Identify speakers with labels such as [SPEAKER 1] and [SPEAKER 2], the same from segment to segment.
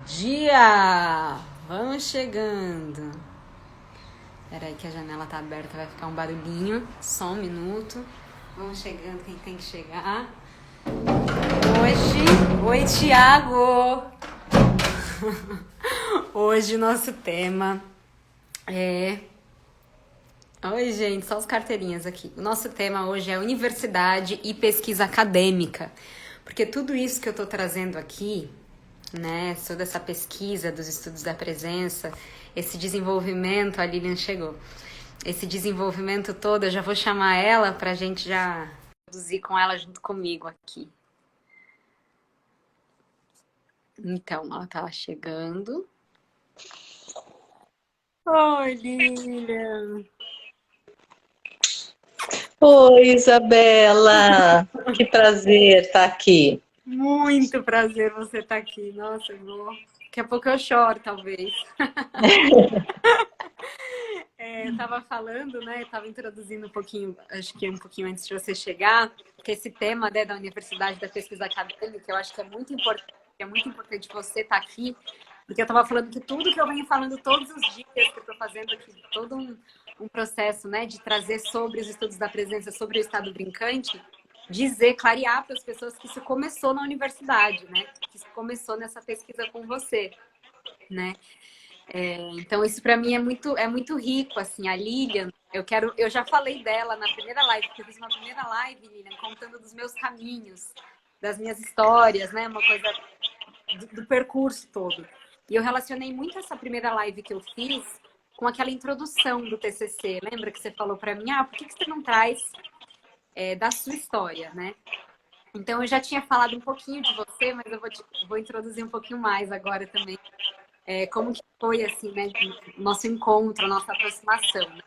[SPEAKER 1] Dia! Vamos chegando. Peraí que a janela tá aberta, vai ficar um barulhinho. Só um minuto. Vamos chegando, quem tem que chegar. Oi, Thiago! Hoje o nosso tema é... Oi, gente, só os carteirinhas aqui. O nosso tema hoje é universidade e pesquisa acadêmica. Porque tudo isso que eu tô trazendo aqui, né, toda essa pesquisa dos estudos da presença, esse desenvolvimento, a Lilian chegou, esse desenvolvimento todo, eu já vou chamar ela pra gente já produzir com ela junto comigo aqui. Então, ela tá chegando. Oi, Lilian!
[SPEAKER 2] Oi, Isabela! Que prazer estar aqui.
[SPEAKER 1] Muito prazer você estar aqui. Nossa, daqui a pouco eu choro, talvez. Eu tava falando, né? Eu tava introduzindo um pouquinho, acho que um pouquinho antes de você chegar, que esse tema, né, da universidade, da pesquisa acadêmica, eu acho que é muito importante você estar aqui, porque eu tava falando que tudo que eu venho falando todos os dias que eu tô fazendo aqui, todo um processo, né, de trazer sobre os estudos da presença, sobre o estado brincante, dizer, clarear para as pessoas que isso começou na universidade, né? Que isso começou nessa pesquisa com você, né? Então isso para mim é muito rico, assim. A Lilian, eu já falei dela na primeira live, porque eu fiz uma primeira live, Lilian, contando dos meus caminhos, das minhas histórias, né? Uma coisa do percurso todo. E eu relacionei muito essa primeira live que eu fiz com aquela introdução do TCC. Lembra que você falou para mim, por que você não traz da sua história, né? Então eu já tinha falado um pouquinho de você, mas eu vou introduzir um pouquinho mais agora também. Como que foi, assim, né, nosso encontro, a nossa aproximação, né?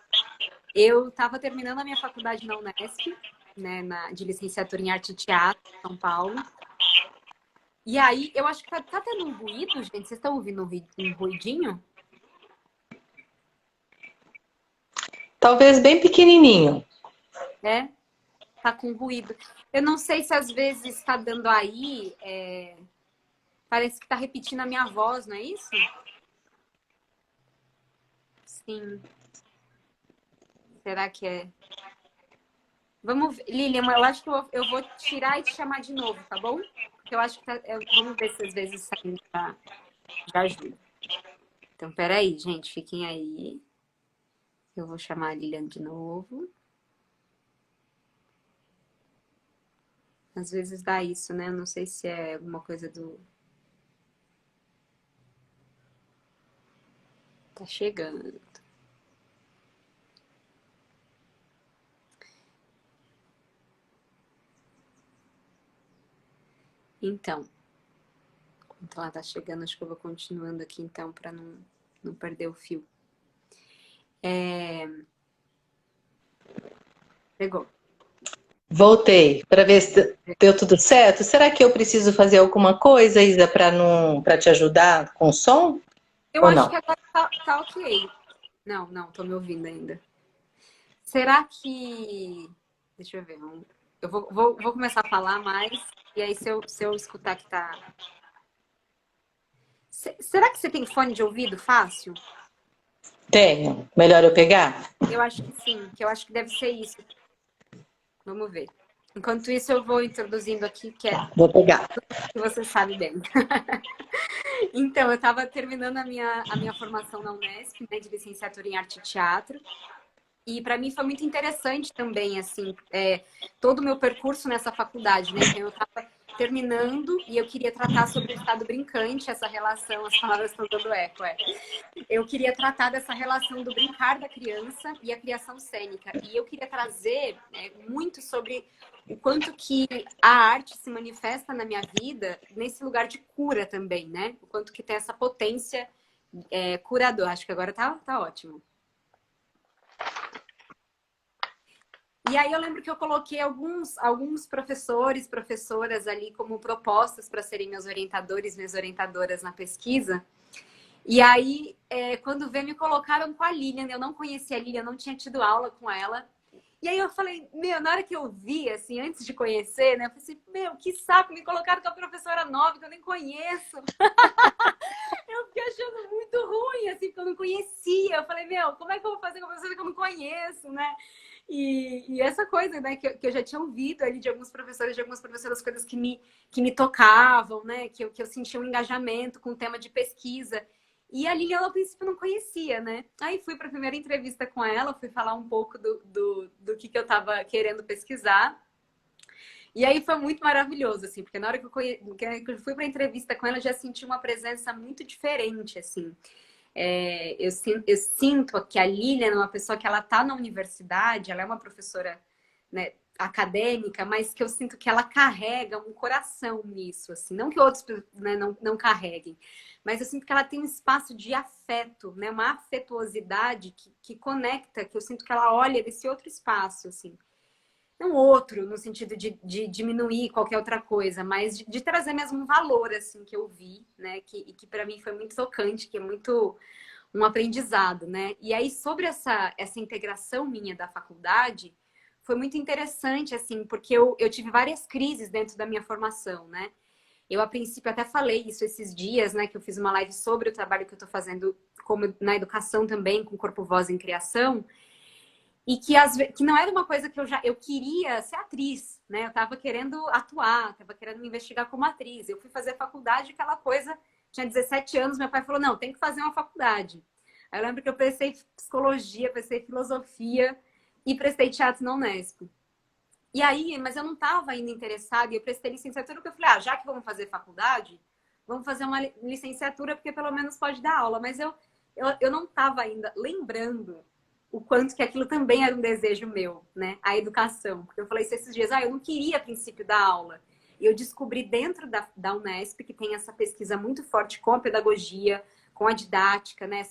[SPEAKER 1] Eu estava terminando a minha faculdade na Unesp, né, de licenciatura em arte e teatro, em São Paulo. E aí, eu acho que tá tendo um ruído, gente. Vocês estão ouvindo um ruidinho?
[SPEAKER 2] Talvez bem pequenininho.
[SPEAKER 1] É, tá com ruído. Eu não sei se às vezes está dando aí, parece que tá repetindo a minha voz, não é isso? Sim. Será que é? Vamos ver. Lilian, eu acho que eu vou tirar e te chamar de novo, tá bom? Porque eu acho que vamos ver se às vezes saindo já ajuda. Então, peraí, gente, fiquem aí. Eu vou chamar a Lilian de novo. Às vezes dá isso, né? Eu não sei se é alguma coisa do... Tá chegando. Então, enquanto ela tá chegando, acho que eu vou continuando aqui, então, para não perder o fio. Pegou.
[SPEAKER 2] Voltei para ver se deu tudo certo. Será que eu preciso fazer alguma coisa, Isa, para te ajudar com o som?
[SPEAKER 1] Eu
[SPEAKER 2] Ou
[SPEAKER 1] acho que
[SPEAKER 2] não?
[SPEAKER 1] agora tá ok. Não, tô me ouvindo ainda. Será que... Deixa eu ver. Eu vou começar a falar mais, e aí se eu escutar que tá... Será que você tem fone de ouvido fácil?
[SPEAKER 2] Tenho. Melhor eu pegar?
[SPEAKER 1] Eu acho que sim, que eu acho que deve ser isso. Vamos ver. Enquanto isso, eu vou introduzindo aqui, que é
[SPEAKER 2] Tá, vou pegar.
[SPEAKER 1] que você sabe bem. Então, eu estava terminando a minha formação na Unesp, né, de licenciatura em arte e teatro. E para mim foi muito interessante também, assim, todo o meu percurso nessa faculdade, né? Então eu estava terminando e eu queria tratar sobre o estado brincante, essa relação, as palavras estão dando eco, Eu queria tratar dessa relação do brincar da criança e a criação cênica. E eu queria trazer muito sobre o quanto que a arte se manifesta na minha vida nesse lugar de cura também, né? O quanto que tem essa potência curadora. Acho que agora tá ótimo. E aí eu lembro que eu coloquei alguns professores, professoras ali como propostas para serem meus orientadores, minhas orientadoras na pesquisa. E aí, quando veio, me colocaram com a Lilian. Eu não conhecia a Lilian, não tinha tido aula com ela. E aí eu falei, na hora que eu vi, assim, antes de conhecer, né? Eu falei assim, que saco, me colocaram com a professora nova que eu nem conheço. meu, como é que eu vou fazer com uma pessoa que eu não conheço, né? E essa coisa, né, que eu já tinha ouvido ali de alguns professores, de algumas professoras, coisas que me tocavam, né? Que eu sentia um engajamento com o tema de pesquisa. E a Lilian, ela, ao princípio, não conhecia, né? Aí fui para a primeira entrevista com ela, fui falar um pouco do que eu estava querendo pesquisar. E aí foi muito maravilhoso, assim, porque na hora que eu fui para a entrevista com ela, eu já senti uma presença muito diferente, assim. Eu sinto que a Lilian é uma pessoa que ela tá na universidade, ela é uma professora, né, acadêmica, mas que eu sinto que ela carrega um coração nisso, assim, não que outros, né, não carreguem, mas eu sinto que ela tem um espaço de afeto, né, uma afetuosidade que conecta, que eu sinto que ela olha desse outro espaço, assim. Não outro, no sentido de diminuir qualquer outra coisa, mas de trazer mesmo um valor, assim, que eu vi, né? Que para mim foi muito tocante, que é muito um aprendizado, né? E aí, sobre essa integração minha da faculdade, foi muito interessante, assim, porque eu tive várias crises dentro da minha formação, né? Eu, a princípio, até falei isso esses dias, né? Que eu fiz uma live sobre o trabalho que eu estou fazendo como na educação também, com Corpo Voz em Criação, e que não era uma coisa que eu queria ser atriz, né? Eu estava querendo atuar, estava querendo me investigar como atriz. Eu fui fazer faculdade, aquela coisa, tinha 17 anos, meu pai falou: "Não, tem que fazer uma faculdade". Aí eu lembro que eu prestei psicologia, prestei filosofia e prestei teatro na Unesp. E aí, mas eu não estava ainda interessada e eu prestei licenciatura porque eu falei: "Ah, já que vamos fazer faculdade, vamos fazer uma licenciatura porque pelo menos pode dar aula". Mas eu não estava ainda lembrando o quanto que aquilo também era um desejo meu, né? A educação. Porque eu falei isso esses dias, eu não queria a princípio da aula. E eu descobri dentro da Unesp que tem essa pesquisa muito forte com a pedagogia, com a didática, né?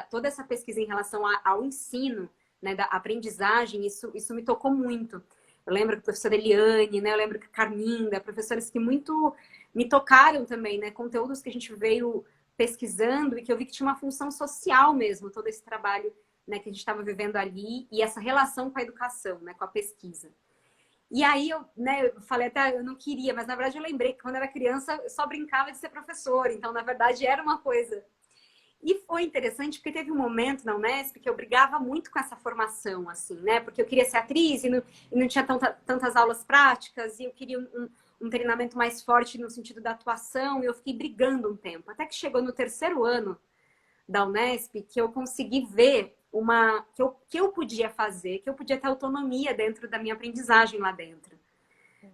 [SPEAKER 1] Toda essa pesquisa em relação ao ensino, né? Da aprendizagem, isso me tocou muito. Eu lembro que a professora Eliane, né? Eu lembro que a Carminda, professores que muito me tocaram também, né? Conteúdos que a gente veio pesquisando e que eu vi que tinha uma função social mesmo, todo esse trabalho, né, que a gente estava vivendo ali e essa relação com a educação, né, com a pesquisa. E aí eu falei até, eu não queria, mas na verdade eu lembrei que quando eu era criança eu só brincava de ser professora, então na verdade era uma coisa. E foi interessante porque teve um momento na Unesp que eu brigava muito com essa formação, assim, né, porque eu queria ser atriz e não tinha tantas aulas práticas e eu queria um treinamento mais forte no sentido da atuação e eu fiquei brigando um tempo, até que chegou no terceiro ano da Unesp que eu consegui ver que eu podia fazer, que eu podia ter autonomia dentro da minha aprendizagem lá dentro.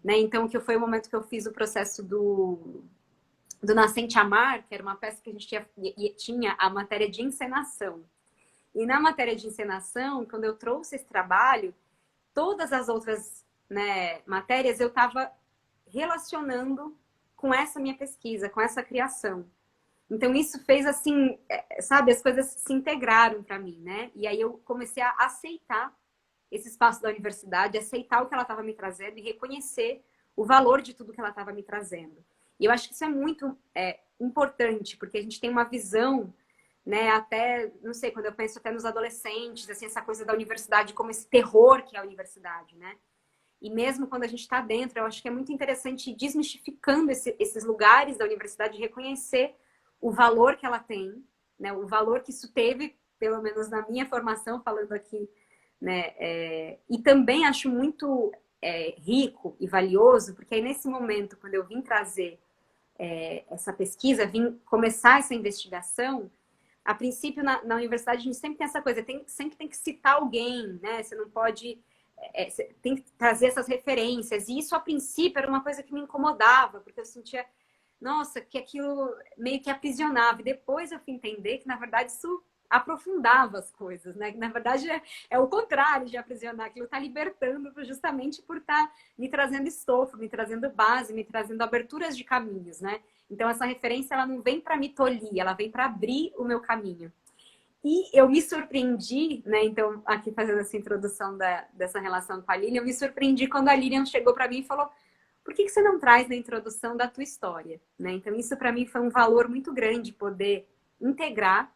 [SPEAKER 1] Né? Então, que foi o momento que eu fiz o processo do Nascente Amar, que era uma peça que a gente tinha a matéria de encenação. E na matéria de encenação, quando eu trouxe esse trabalho, todas as outras, né, matérias eu estava relacionando com essa minha pesquisa, com essa criação. Então, isso fez assim, sabe, as coisas se integraram para mim, né? E aí eu comecei a aceitar esse espaço da universidade, aceitar o que ela estava me trazendo e reconhecer o valor de tudo que ela estava me trazendo. E eu acho que isso é muito importante, porque a gente tem uma visão, né, até, não sei, quando eu penso até nos adolescentes, assim, essa coisa da universidade como esse terror que é a universidade, né? E mesmo quando a gente está dentro, eu acho que é muito interessante ir desmistificando esses lugares da universidade, reconhecer o valor que ela tem, né? O valor que isso teve, pelo menos na minha formação, falando aqui, né? E também acho muito rico e valioso, porque aí nesse momento, quando eu vim trazer essa pesquisa, vim começar essa investigação, a princípio na universidade a gente sempre tem essa coisa, sempre tem que citar alguém, né? Você não pode... você tem que trazer essas referências. E isso, a princípio, era uma coisa que me incomodava, porque eu sentia... Nossa, que aquilo meio que aprisionava. E depois eu fui entender que, na verdade, isso aprofundava as coisas, né? Que, na verdade, é o contrário de aprisionar. Aquilo está libertando justamente por estar me trazendo estofo, me trazendo base, me trazendo aberturas de caminhos, né? Então, essa referência, ela não vem para me tolir, ela vem para abrir o meu caminho. E eu me surpreendi, né? Então, aqui fazendo essa introdução dessa relação com a Lilian, eu me surpreendi quando a Lilian chegou para mim e falou: por que você não traz na introdução da tua história? Né? Então, isso para mim foi um valor muito grande, poder integrar,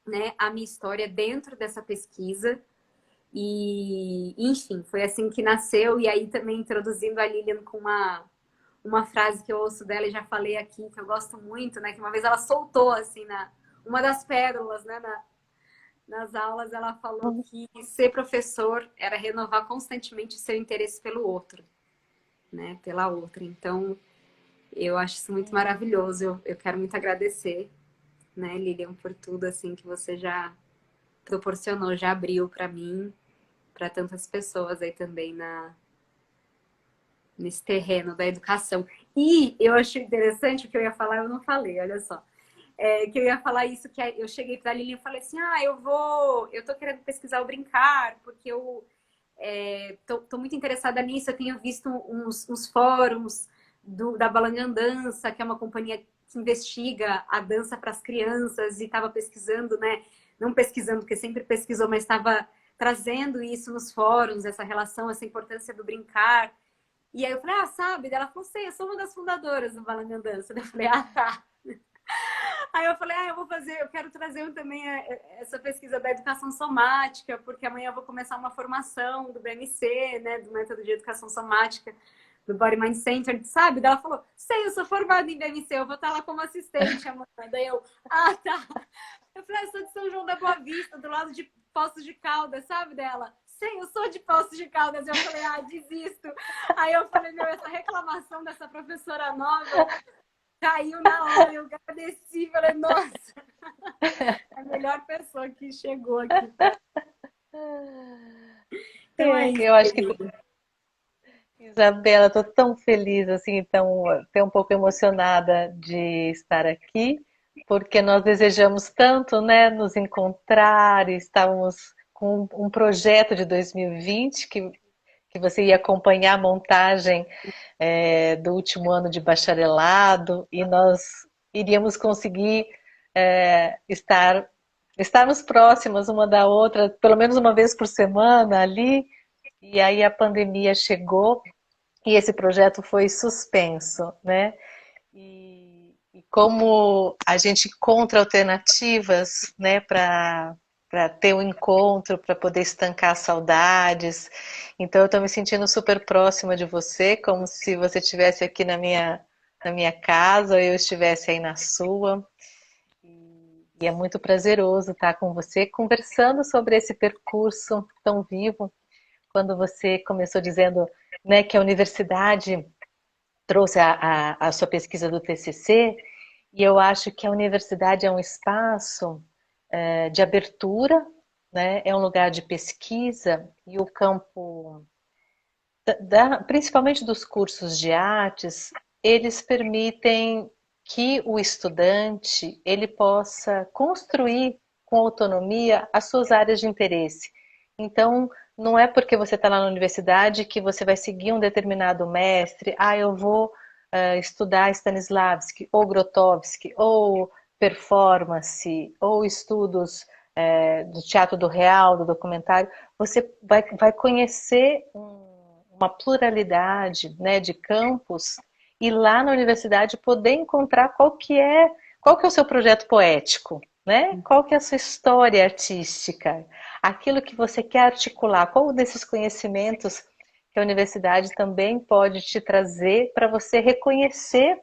[SPEAKER 1] né, a minha história dentro dessa pesquisa. E, enfim, foi assim que nasceu. E aí também introduzindo a Lilian com uma frase que eu ouço dela e já falei aqui, que eu gosto muito, né? Que uma vez ela soltou, assim, uma das pérolas, né? nas aulas, ela falou que ser professor era renovar constantemente o seu interesse pelo outro, né? Pela outra. Então, eu acho isso muito maravilhoso. Eu quero muito agradecer, né, Lilian, por tudo assim que você já proporcionou, já abriu para mim, para tantas pessoas aí também nesse terreno da educação. E eu achei interessante o que eu ia falar, eu não falei, olha só. Que eu ia falar isso, que eu cheguei para a Lilian e falei assim, eu tô querendo pesquisar o brincar, porque eu tô muito interessada nisso, eu tenho visto uns fóruns da Balangandança, que é uma companhia que investiga a dança para as crianças, e estava pesquisando, né? Não pesquisando, porque sempre pesquisou, mas estava trazendo isso nos fóruns, essa relação, essa importância do brincar. E aí eu falei, sabe? Daí ela falou, sei, eu sou uma das fundadoras do Balangandança. Eu falei, tá. Aí eu falei, eu quero trazer também essa pesquisa da educação somática, porque amanhã eu vou começar uma formação do BMC, né, do método de educação somática, do Body Mind Center, sabe? Daí ela falou, sei, eu sou formada em BMC, eu vou estar lá como assistente amanhã. Daí eu, tá. Eu falei, eu sou de São João da Boa Vista, do lado de Poços de Caldas, sabe? Dela, sei, eu sou de Poços de Caldas. Eu falei, desisto. Aí eu falei, essa reclamação dessa professora nova caiu na hora, eu agradeci, falei, nossa, é a melhor pessoa que chegou aqui. Então é isso.
[SPEAKER 2] Eu acho que, Isabela, estou tão feliz, assim, tão, até um pouco emocionada de estar aqui, porque nós desejamos tanto, né, nos encontrar, e estávamos com um projeto de 2020 que você ia acompanhar a montagem do último ano de bacharelado, e nós iríamos conseguir estarmos próximas uma da outra, pelo menos uma vez por semana ali, e aí a pandemia chegou e esse projeto foi suspenso, né? E como a gente encontra alternativas, né, para ter um encontro, para poder estancar saudades. Então eu estou me sentindo super próxima de você, como se você estivesse aqui na minha casa, ou eu estivesse aí na sua. E é muito prazeroso estar com você, conversando sobre esse percurso tão vivo. Quando você começou dizendo, né, que a universidade trouxe a sua pesquisa do TCC, e eu acho que a universidade é um espaço de abertura, né? É um lugar de pesquisa, e o campo, principalmente dos cursos de artes, eles permitem que o estudante ele possa construir com autonomia as suas áreas de interesse. Então, não é porque você está lá na universidade que você vai seguir um determinado mestre. Eu vou estudar Stanislavski, ou Grotowski, ou performance, ou estudos do teatro do real, do documentário. Você vai conhecer uma pluralidade, né, de campos, e lá na universidade poder encontrar qual que é o seu projeto poético, né? Qual que é a sua história artística, aquilo que você quer articular, qual desses conhecimentos que a universidade também pode te trazer para você reconhecer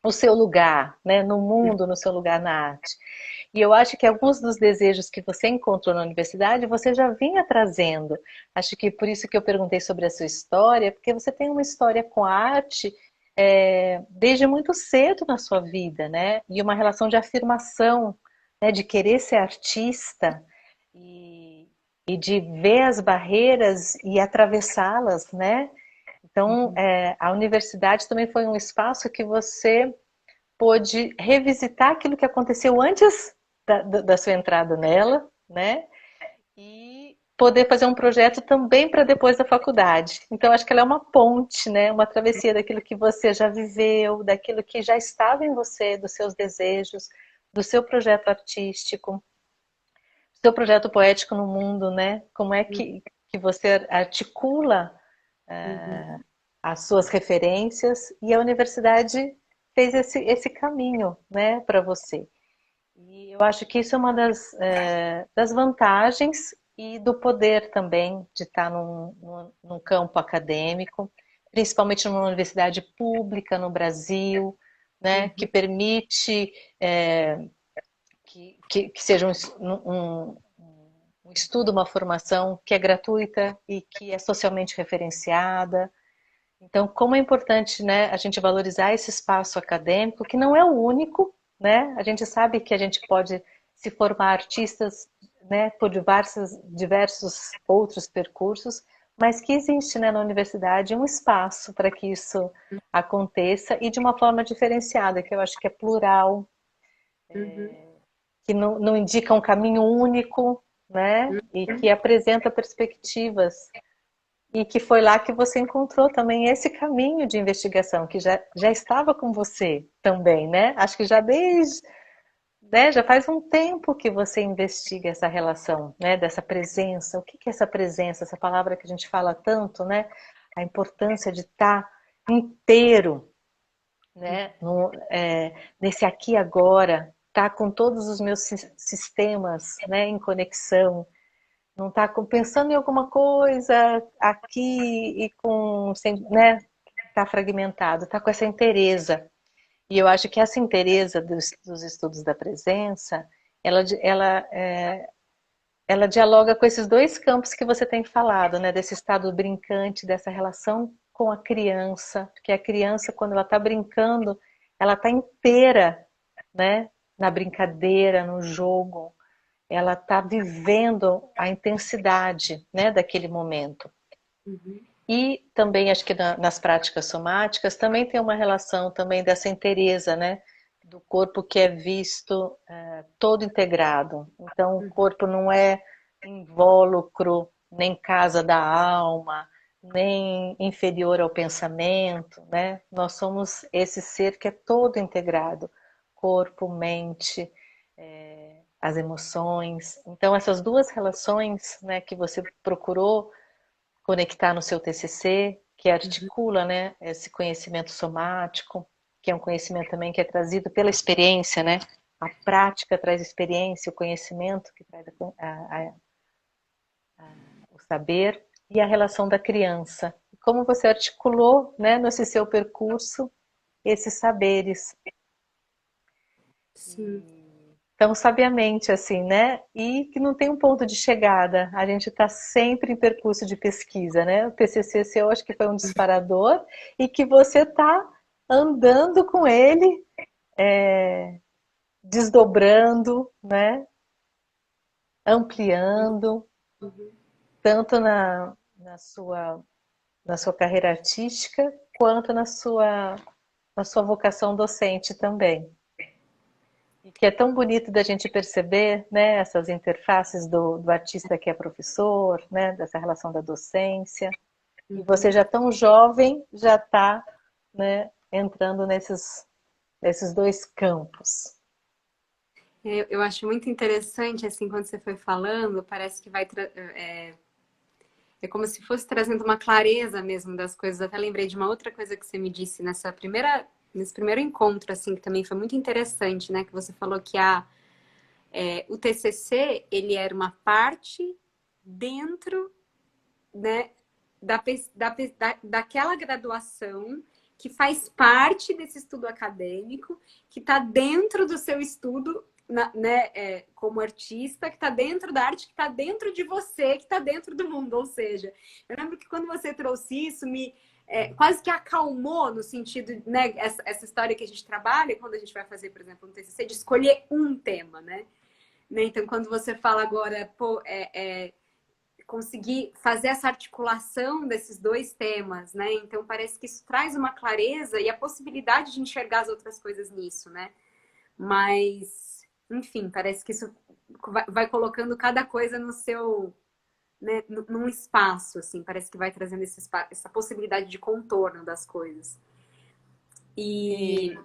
[SPEAKER 2] o seu lugar, né, no mundo, no seu lugar na arte. E eu acho que alguns dos desejos que você encontrou na universidade, você já vinha trazendo. Acho que por isso que eu perguntei sobre a sua história, porque você tem uma história com a arte desde muito cedo na sua vida, né? E uma relação de afirmação, né, de querer ser artista e de ver as barreiras e atravessá-las, né? Então, a universidade também foi um espaço que você pôde revisitar aquilo que aconteceu antes da sua entrada nela, né? E poder fazer um projeto também para depois da faculdade. Então, acho que ela é uma ponte, né? Uma travessia daquilo que você já viveu, daquilo que já estava em você, dos seus desejos, do seu projeto artístico, do seu projeto poético no mundo, né? Como é que você articula as suas referências, e a universidade fez esse caminho, né, para você. E eu acho que isso é uma das vantagens e do poder também de estar num campo acadêmico, principalmente numa universidade pública no Brasil, né, que permite que seja um estudo, uma formação que é gratuita e que é socialmente referenciada. Então, como é importante, né, a gente valorizar esse espaço acadêmico, que não é o único, né? A gente sabe que a gente pode se formar artistas, né, por diversos outros percursos, mas que existe, né, na universidade um espaço para que isso aconteça e de uma forma diferenciada, que eu acho que é plural,
[SPEAKER 1] Uhum.
[SPEAKER 2] que não indica um caminho único, né, e que apresenta perspectivas. E que foi lá que você encontrou também esse caminho de investigação, que já estava com você também, né? Acho que já desde, né, já faz um tempo que você investiga essa relação, né, dessa presença. O que é essa presença? Essa palavra que a gente fala tanto, né? A importância de estar inteiro, né? Nesse aqui e agora, estar com todos os meus sistemas, né, em conexão. Não está pensando em alguma coisa aqui e com, né, está fragmentado, está com essa inteireza. E eu acho que essa inteireza dos estudos da presença, ela dialoga com esses dois campos que você tem falado, né? Desse estado brincante, dessa relação com a criança, porque a criança, quando ela está brincando, ela está inteira, né? Na brincadeira, no jogo, ela está vivendo a intensidade, né, daquele momento.
[SPEAKER 1] Uhum.
[SPEAKER 2] E também acho que nas práticas somáticas também tem uma relação também dessa inteireza, né, do corpo que é visto todo integrado. Então o corpo não é invólucro, nem casa da alma, nem inferior ao pensamento, né? Nós somos esse ser que é todo integrado, corpo, mente, as emoções. Então essas duas relações, né, que você procurou conectar no seu TCC, que articula, né, esse conhecimento somático, que é um conhecimento também que é trazido pela experiência, né? A prática traz experiência, o conhecimento que traz o saber e a relação da criança. Como você articulou, né, nesse seu percurso esses saberes.
[SPEAKER 1] Sim.
[SPEAKER 2] Tão sabiamente assim, né? E que não tem um ponto de chegada. A gente está sempre em percurso de pesquisa, né? O TCC seu acho que foi um disparador e que você está andando com ele, desdobrando, né? Ampliando,
[SPEAKER 1] Uhum.
[SPEAKER 2] tanto na sua carreira artística quanto na sua vocação docente também. E que é tão bonito da gente perceber, né, essas interfaces do artista que é professor, né, dessa relação da docência. E você
[SPEAKER 1] Uhum.
[SPEAKER 2] já tão jovem, já está, né, entrando nesses dois campos.
[SPEAKER 1] Eu acho muito interessante, assim, quando você foi falando, parece que é como se fosse trazendo uma clareza mesmo das coisas. Até lembrei de uma outra coisa que você me disse nesse primeiro encontro, assim, que também foi muito interessante, né? Que você falou que o TCC, ele era uma parte dentro, né, daquela graduação que faz parte desse estudo acadêmico, que está dentro do seu estudo, né, como artista, que está dentro da arte, que está dentro de você, que está dentro do mundo. Ou seja, eu lembro que quando você trouxe isso, quase que acalmou no sentido, né, essa história que a gente trabalha, quando a gente vai fazer, por exemplo, um TCC, de escolher um tema, né? Então, quando você fala agora, pô, conseguir fazer essa articulação desses dois temas, né? Então parece que isso traz uma clareza e a possibilidade de enxergar as outras coisas nisso, né? Mas, enfim, parece que isso vai colocando cada coisa no seu, né, num espaço, assim, parece que vai trazendo essa possibilidade de contorno das coisas. E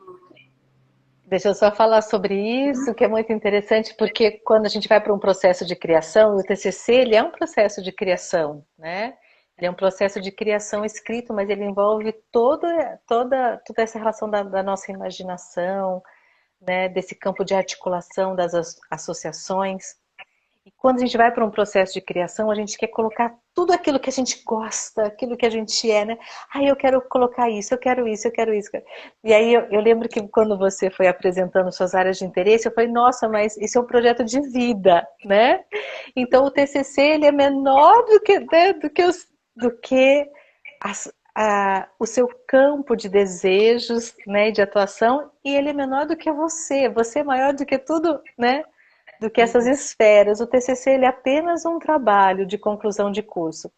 [SPEAKER 2] E deixa eu só falar sobre isso, que é muito interessante, porque quando a gente vai para um processo de criação, o TCC ele é um processo de criação, né? Ele é um processo de criação escrito, mas ele envolve toda essa relação da nossa imaginação, né? Desse campo de articulação das associações. E quando a gente vai para um processo de criação, a gente quer colocar tudo aquilo que a gente gosta, aquilo que a gente é, né? Ah, eu quero colocar isso, eu quero isso, eu quero isso. E aí eu lembro que quando você foi apresentando suas áreas de interesse, eu falei, nossa, mas isso é um projeto de vida, né? Então o TCC ele é menor do que, né, do que o seu campo de desejos, né, de atuação, e ele é menor do que você. Você é maior do que tudo, né? Do que essas esferas. O TCC ele é apenas um trabalho de conclusão de curso.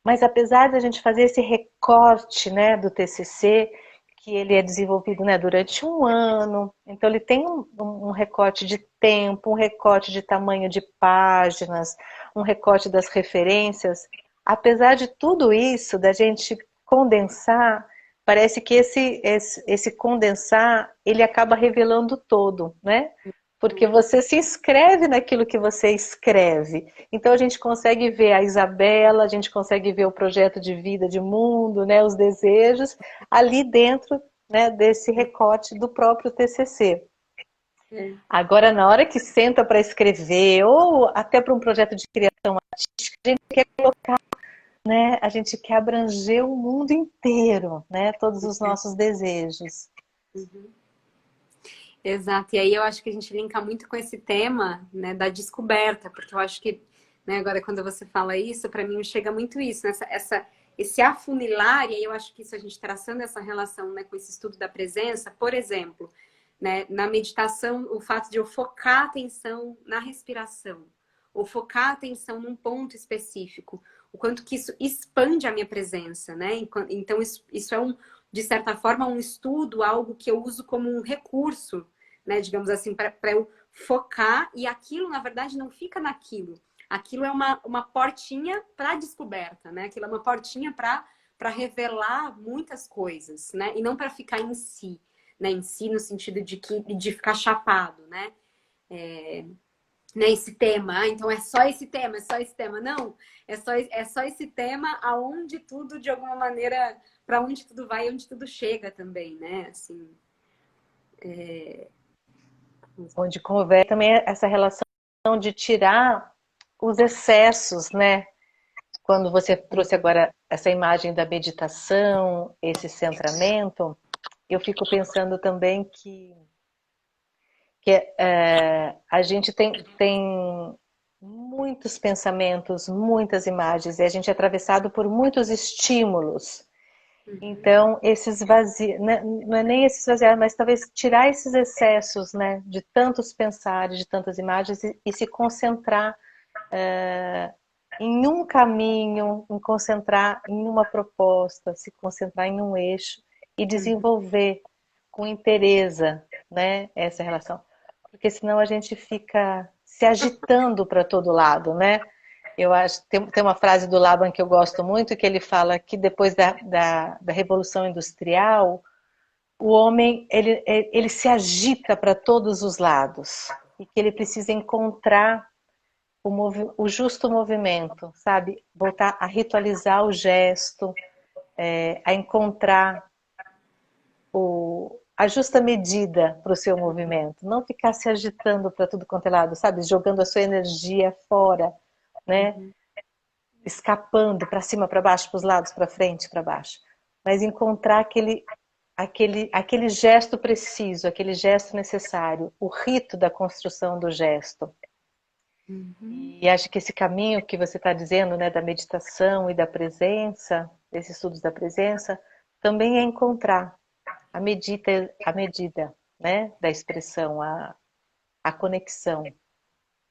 [SPEAKER 2] Mas apesar da gente fazer esse recorte, né, do TCC, que ele é desenvolvido, né, durante um ano, então ele tem um recorte de tempo, um recorte de tamanho de páginas, um recorte das referências. Apesar de tudo isso, da gente condensar, parece que esse condensar, ele acaba revelando todo, né? Porque você se inscreve naquilo que você escreve. Então a gente consegue ver a Isabela, a gente consegue ver o projeto de vida, de mundo, né, os desejos, ali dentro, né, desse recorte do próprio TCC. Agora, na hora que senta para escrever, ou até para um projeto de criação artística, a gente quer colocar, né, a gente quer abranger o mundo inteiro, né, todos os nossos desejos.
[SPEAKER 1] Exato, e aí eu acho que a gente linka muito com esse tema, né, da descoberta, porque eu acho que, né, agora quando você fala isso, para mim chega muito isso, né, esse afunilar, e aí eu acho que isso a gente traçando essa relação, né, com esse estudo da presença, por exemplo, né, na meditação, o fato de eu focar a atenção na respiração, ou focar a atenção num ponto específico, o quanto que isso expande a minha presença, né, então isso é de certa forma, um estudo, algo que eu uso como um recurso, né, digamos assim, para eu focar, e aquilo, na verdade, não fica naquilo. Aquilo é uma portinha para a descoberta, né? Aquilo é uma portinha para revelar muitas coisas, né? E não para ficar em si, né? Em si no sentido de ficar chapado, né? Né? Esse tema, então é só esse tema, é só esse tema. Não, é só esse tema aonde tudo, de alguma maneira, para onde tudo vai, onde tudo chega também, né? Assim,
[SPEAKER 2] Onde convém também essa relação de tirar os excessos, né? Quando você trouxe agora essa imagem da meditação, esse centramento, eu fico pensando também que a gente tem muitos pensamentos, muitas imagens, e a gente é atravessado por muitos estímulos. Então, esses vazios, não é nem esses vazios, mas talvez tirar esses excessos, né, de tantos pensares, de tantas imagens e se concentrar em um caminho, em concentrar em uma proposta, se concentrar em um eixo e desenvolver com inteireza, né, essa relação. Porque senão a gente fica se agitando para todo lado, né? Eu acho tem uma frase do Laban que eu gosto muito, que ele fala que depois da Revolução Industrial, o homem ele se agita para todos os lados e que ele precisa encontrar o justo movimento, sabe? Voltar a ritualizar o gesto, a encontrar a justa medida para o seu movimento. Não ficar se agitando para tudo quanto é lado, sabe? Jogando a sua energia fora, né? Escapando para cima, para baixo, para os lados, para frente, para baixo. Mas encontrar aquele gesto preciso, aquele gesto necessário, o rito da construção do gesto. E acho que esse caminho que você está dizendo, né, da meditação e da presença, desses estudos da presença, também é encontrar a medida, né, da expressão, a conexão.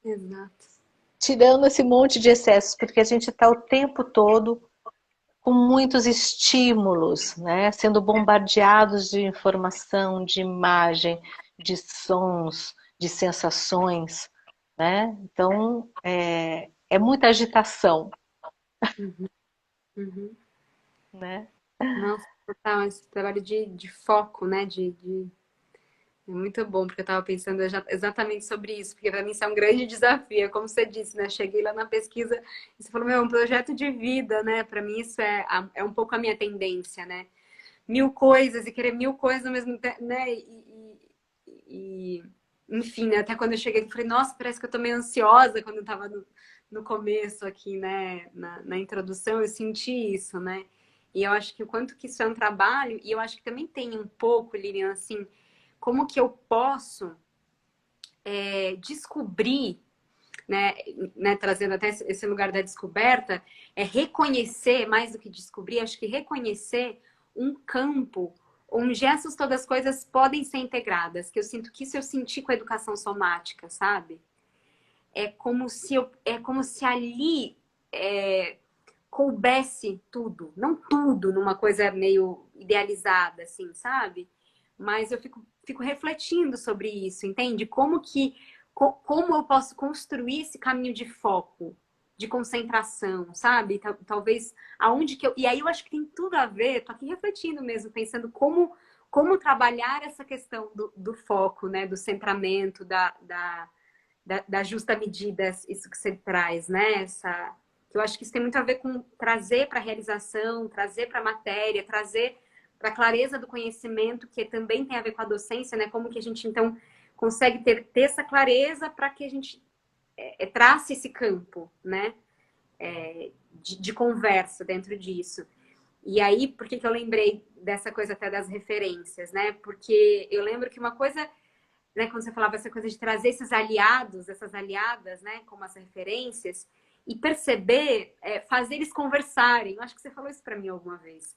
[SPEAKER 1] exato.
[SPEAKER 2] Tirando esse monte de excessos, porque a gente está o tempo todo com muitos estímulos, né, sendo bombardeados de informação, de imagem, de sons, de sensações, né? Então, é muita agitação,
[SPEAKER 1] Uhum.
[SPEAKER 2] né?
[SPEAKER 1] Nossa, total, esse trabalho de foco, né? É muito bom, porque eu estava pensando exatamente sobre isso, porque para mim isso é um grande desafio, é como você disse, né? Cheguei lá na pesquisa e você falou, meu, é um projeto de vida, né? Para mim isso é um pouco a minha tendência, né? Mil coisas e querer mil coisas ao mesmo tempo, né? enfim, né, até quando eu cheguei, eu falei, nossa, parece que eu tô meio ansiosa quando eu tava no começo aqui, né, na introdução, eu senti isso, né? E eu acho que o quanto que isso é um trabalho, e eu acho que também tem um pouco, Lilian, assim, como que eu posso descobrir, né, trazendo até esse lugar da descoberta, é reconhecer, mais do que descobrir, acho que reconhecer um campo onde essas todas as coisas podem ser integradas, que eu sinto que isso eu senti com a educação somática, sabe? É como se ali coubesse tudo, não tudo numa coisa meio idealizada, assim, sabe? Mas eu fico refletindo sobre isso, entende? Como eu posso construir esse caminho de foco, de concentração, sabe? Talvez aonde que eu. E aí eu acho que tem tudo a ver, tô aqui refletindo mesmo, pensando como trabalhar essa questão do foco, né? Do centramento, da justa medida, isso que você traz, né? Que eu acho que isso tem muito a ver com trazer para a realização, trazer para a matéria, trazer para a clareza do conhecimento, que também tem a ver com a docência, né? Como que a gente, então, consegue ter essa clareza para que a gente trace esse campo, né? De conversa dentro disso. E aí, por que eu lembrei dessa coisa até das referências, né? Porque eu lembro que uma coisa, né, quando você falava essa coisa de trazer esses aliados, essas aliadas, né, como as referências, e perceber, fazer eles conversarem. Eu acho que você falou isso para mim alguma vez.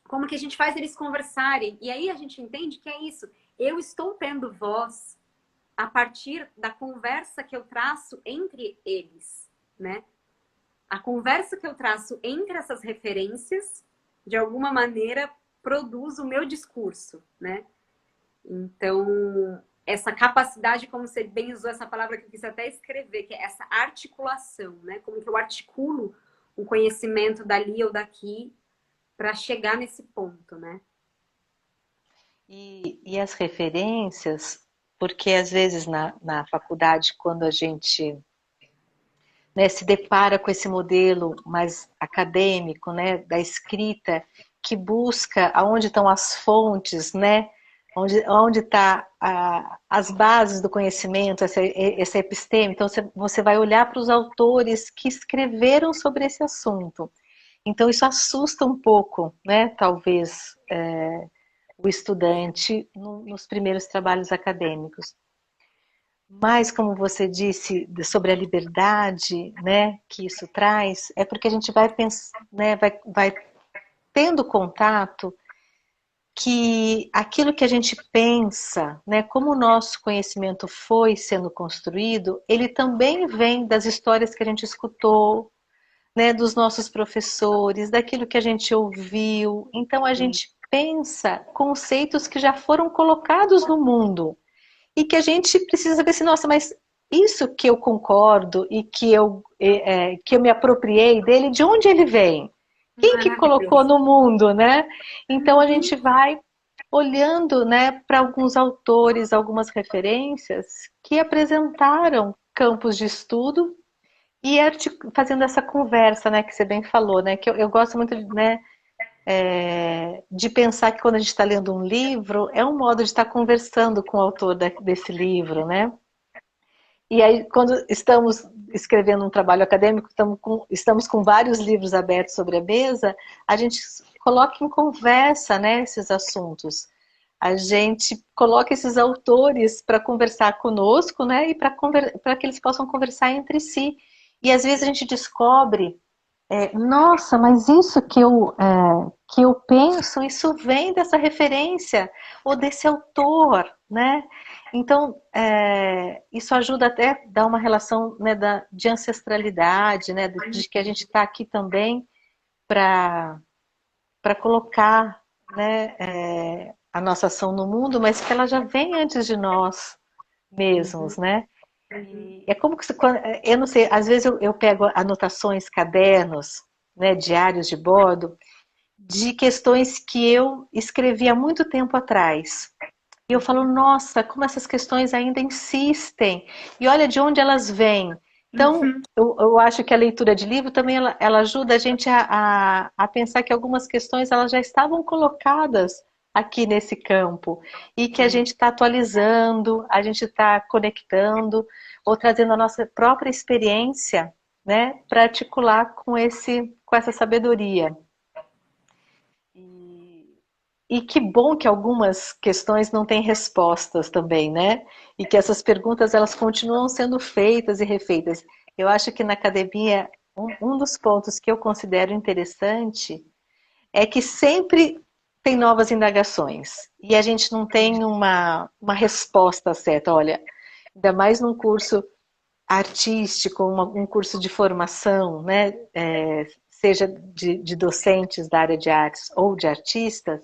[SPEAKER 1] Como que a gente faz eles conversarem? E aí a gente entende que é isso. Eu estou tendo voz a partir da conversa que eu traço entre eles, né? A conversa que eu traço entre essas referências, de alguma maneira, produz o meu discurso, né? Então, essa capacidade, como você bem usou essa palavra que eu quis até escrever, que é essa articulação, né? Como que eu articulo um conhecimento dali ou daqui para chegar nesse ponto, né?
[SPEAKER 2] E as referências, porque às vezes na faculdade, quando a gente, né, se depara com esse modelo mais acadêmico, né, da escrita, que busca aonde estão as fontes, né, onde está as bases do conhecimento, essa episteme. Então você vai olhar para os autores que escreveram sobre esse assunto. Então isso assusta um pouco, né, talvez, o estudante nos primeiros trabalhos acadêmicos. Mas, como você disse, sobre a liberdade, né, que isso traz, é porque a gente vai pensar, né, vai tendo contato que aquilo que a gente pensa, né, como o nosso conhecimento foi sendo construído, ele também vem das histórias que a gente escutou, né, dos nossos professores, daquilo que a gente ouviu. Então a gente pensa conceitos que já foram colocados no mundo e que a gente precisa saber assim, nossa, mas isso que eu concordo e que eu me apropriei dele, de onde ele vem? Quem que colocou
[SPEAKER 1] Maravilhoso.
[SPEAKER 2] no mundo, né? Então a gente vai olhando, né, para alguns autores, algumas referências que apresentaram campos de estudo e fazendo essa conversa, né, que você bem falou, né, que eu gosto muito, né, de pensar que quando a gente está lendo um livro, é um modo de estar conversando com o autor desse livro, né? E aí, quando estamos escrevendo um trabalho acadêmico, estamos com vários livros abertos sobre a mesa, a gente coloca em conversa, né, esses assuntos. A gente coloca esses autores para conversar conosco, né, e para que eles possam conversar entre si. E às vezes a gente descobre, nossa, mas isso que eu penso, isso vem dessa referência ou desse autor, né? Então, isso ajuda até a dar uma relação, né, de ancestralidade, né, de que a gente está aqui também para colocar, né, a nossa ação no mundo, mas que ela já vem antes de nós mesmos, né? E é como que eu não sei, às vezes eu pego anotações, cadernos, né, diários de bordo, de questões que eu escrevi há muito tempo atrás. E eu falo, nossa, como essas questões ainda insistem. E olha de onde elas vêm. Então, eu acho que a leitura de livro também ela ajuda a gente a pensar que algumas questões elas já estavam colocadas aqui nesse campo e que a gente está atualizando, a gente está conectando ou trazendo a nossa própria experiência, né, para articular com essa sabedoria. E que bom que algumas questões não têm respostas também, né? E que essas perguntas elas continuam sendo feitas e refeitas. Eu acho que na academia um dos pontos que eu considero interessante é que sempre tem novas indagações e a gente não tem uma resposta certa. Olha, ainda mais num curso artístico, um curso de formação, né? Seja de docentes da área de artes ou de artistas,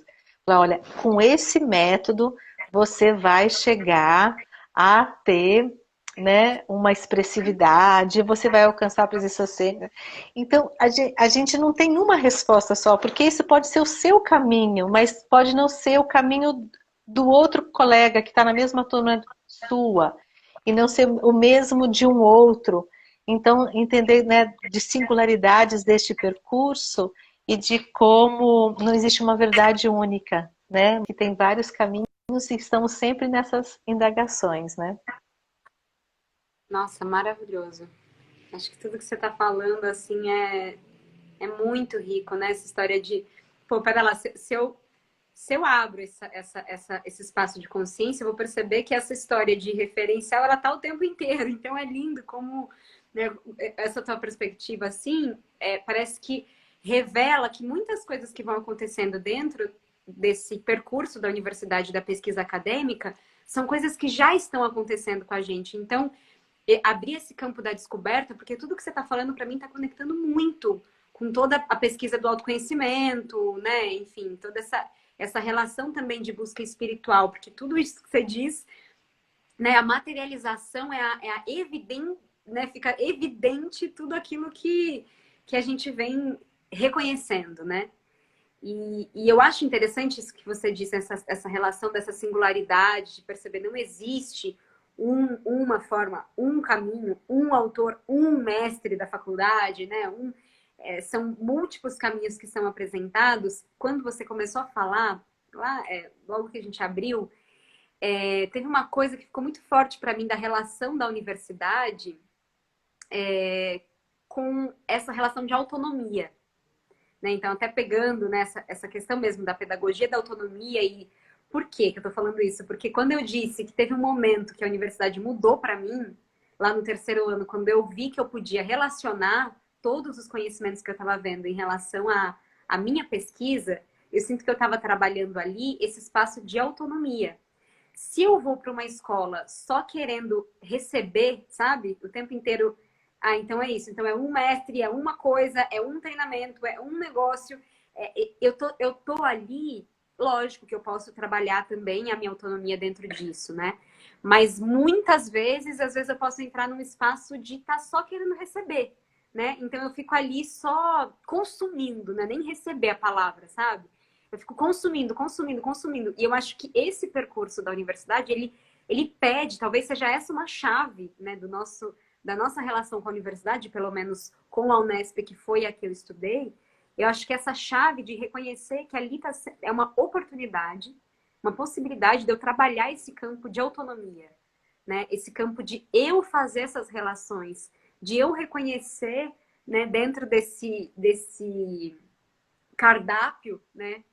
[SPEAKER 2] olha, com esse método você vai chegar a ter, né, uma expressividade, você vai alcançar a presença cênica. Então, a gente não tem uma resposta só, porque isso pode ser o seu caminho, mas pode não ser o caminho do outro colega que está na mesma turma sua, e não ser o mesmo de um outro. Então, entender, né, de singularidades deste percurso e de como não existe uma verdade única, né? Que tem vários caminhos e estamos sempre nessas indagações, né?
[SPEAKER 1] Nossa, maravilhoso. Acho que tudo que você está falando, assim, é muito rico, né? Essa história de, pô, pera lá, se eu abro esse espaço de consciência, eu vou perceber que essa história de referencial, ela tá o tempo inteiro. Então é lindo como, né, essa tua perspectiva, assim, parece que revela que muitas coisas que vão acontecendo dentro desse percurso da universidade, da pesquisa acadêmica, são coisas que já estão acontecendo com a gente. Então, abrir esse campo da descoberta, porque tudo que você está falando para mim está conectando muito com toda a pesquisa do autoconhecimento, né? Enfim, toda essa relação também de busca espiritual, porque tudo isso que você diz, né? A materialização é a evidente, né? Fica evidente tudo aquilo que a gente vem reconhecendo, né? E eu acho interessante isso que você disse, essa relação dessa singularidade, de perceber não existe uma forma, um caminho, um autor, um mestre da faculdade, né? São múltiplos caminhos que são apresentados. Quando você começou a falar, lá, logo que a gente abriu, teve uma coisa que ficou muito forte para mim da relação da universidade com essa relação de autonomia. Né? Então, até pegando nessa essa questão mesmo da pedagogia da autonomia e por que eu tô falando isso? Porque quando eu disse que teve um momento que a universidade mudou para mim, lá no terceiro ano, quando eu vi que eu podia relacionar todos os conhecimentos que eu estava vendo em relação à minha pesquisa, eu sinto que eu estava trabalhando ali esse espaço de autonomia. Se eu vou para uma escola só querendo receber, sabe, o tempo inteiro, então é isso. Então é um mestre, é uma coisa, é um treinamento, é um negócio. Eu tô ali, lógico que eu posso trabalhar também a minha autonomia dentro disso, né? Mas muitas vezes, às vezes eu posso entrar num espaço de estar só querendo receber, né? Então eu fico ali só consumindo, né? Nem receber a palavra, sabe? Eu fico consumindo, consumindo, consumindo. E eu acho que esse percurso da universidade, ele pede, talvez seja essa uma chave, né, da nossa relação com a universidade, pelo menos com a Unesp, que foi a que eu estudei. Eu acho que essa chave de reconhecer que ali é uma oportunidade, uma possibilidade de eu trabalhar esse campo de autonomia, né? Esse campo de eu fazer essas relações, de eu reconhecer, né, dentro desse cardápio, né,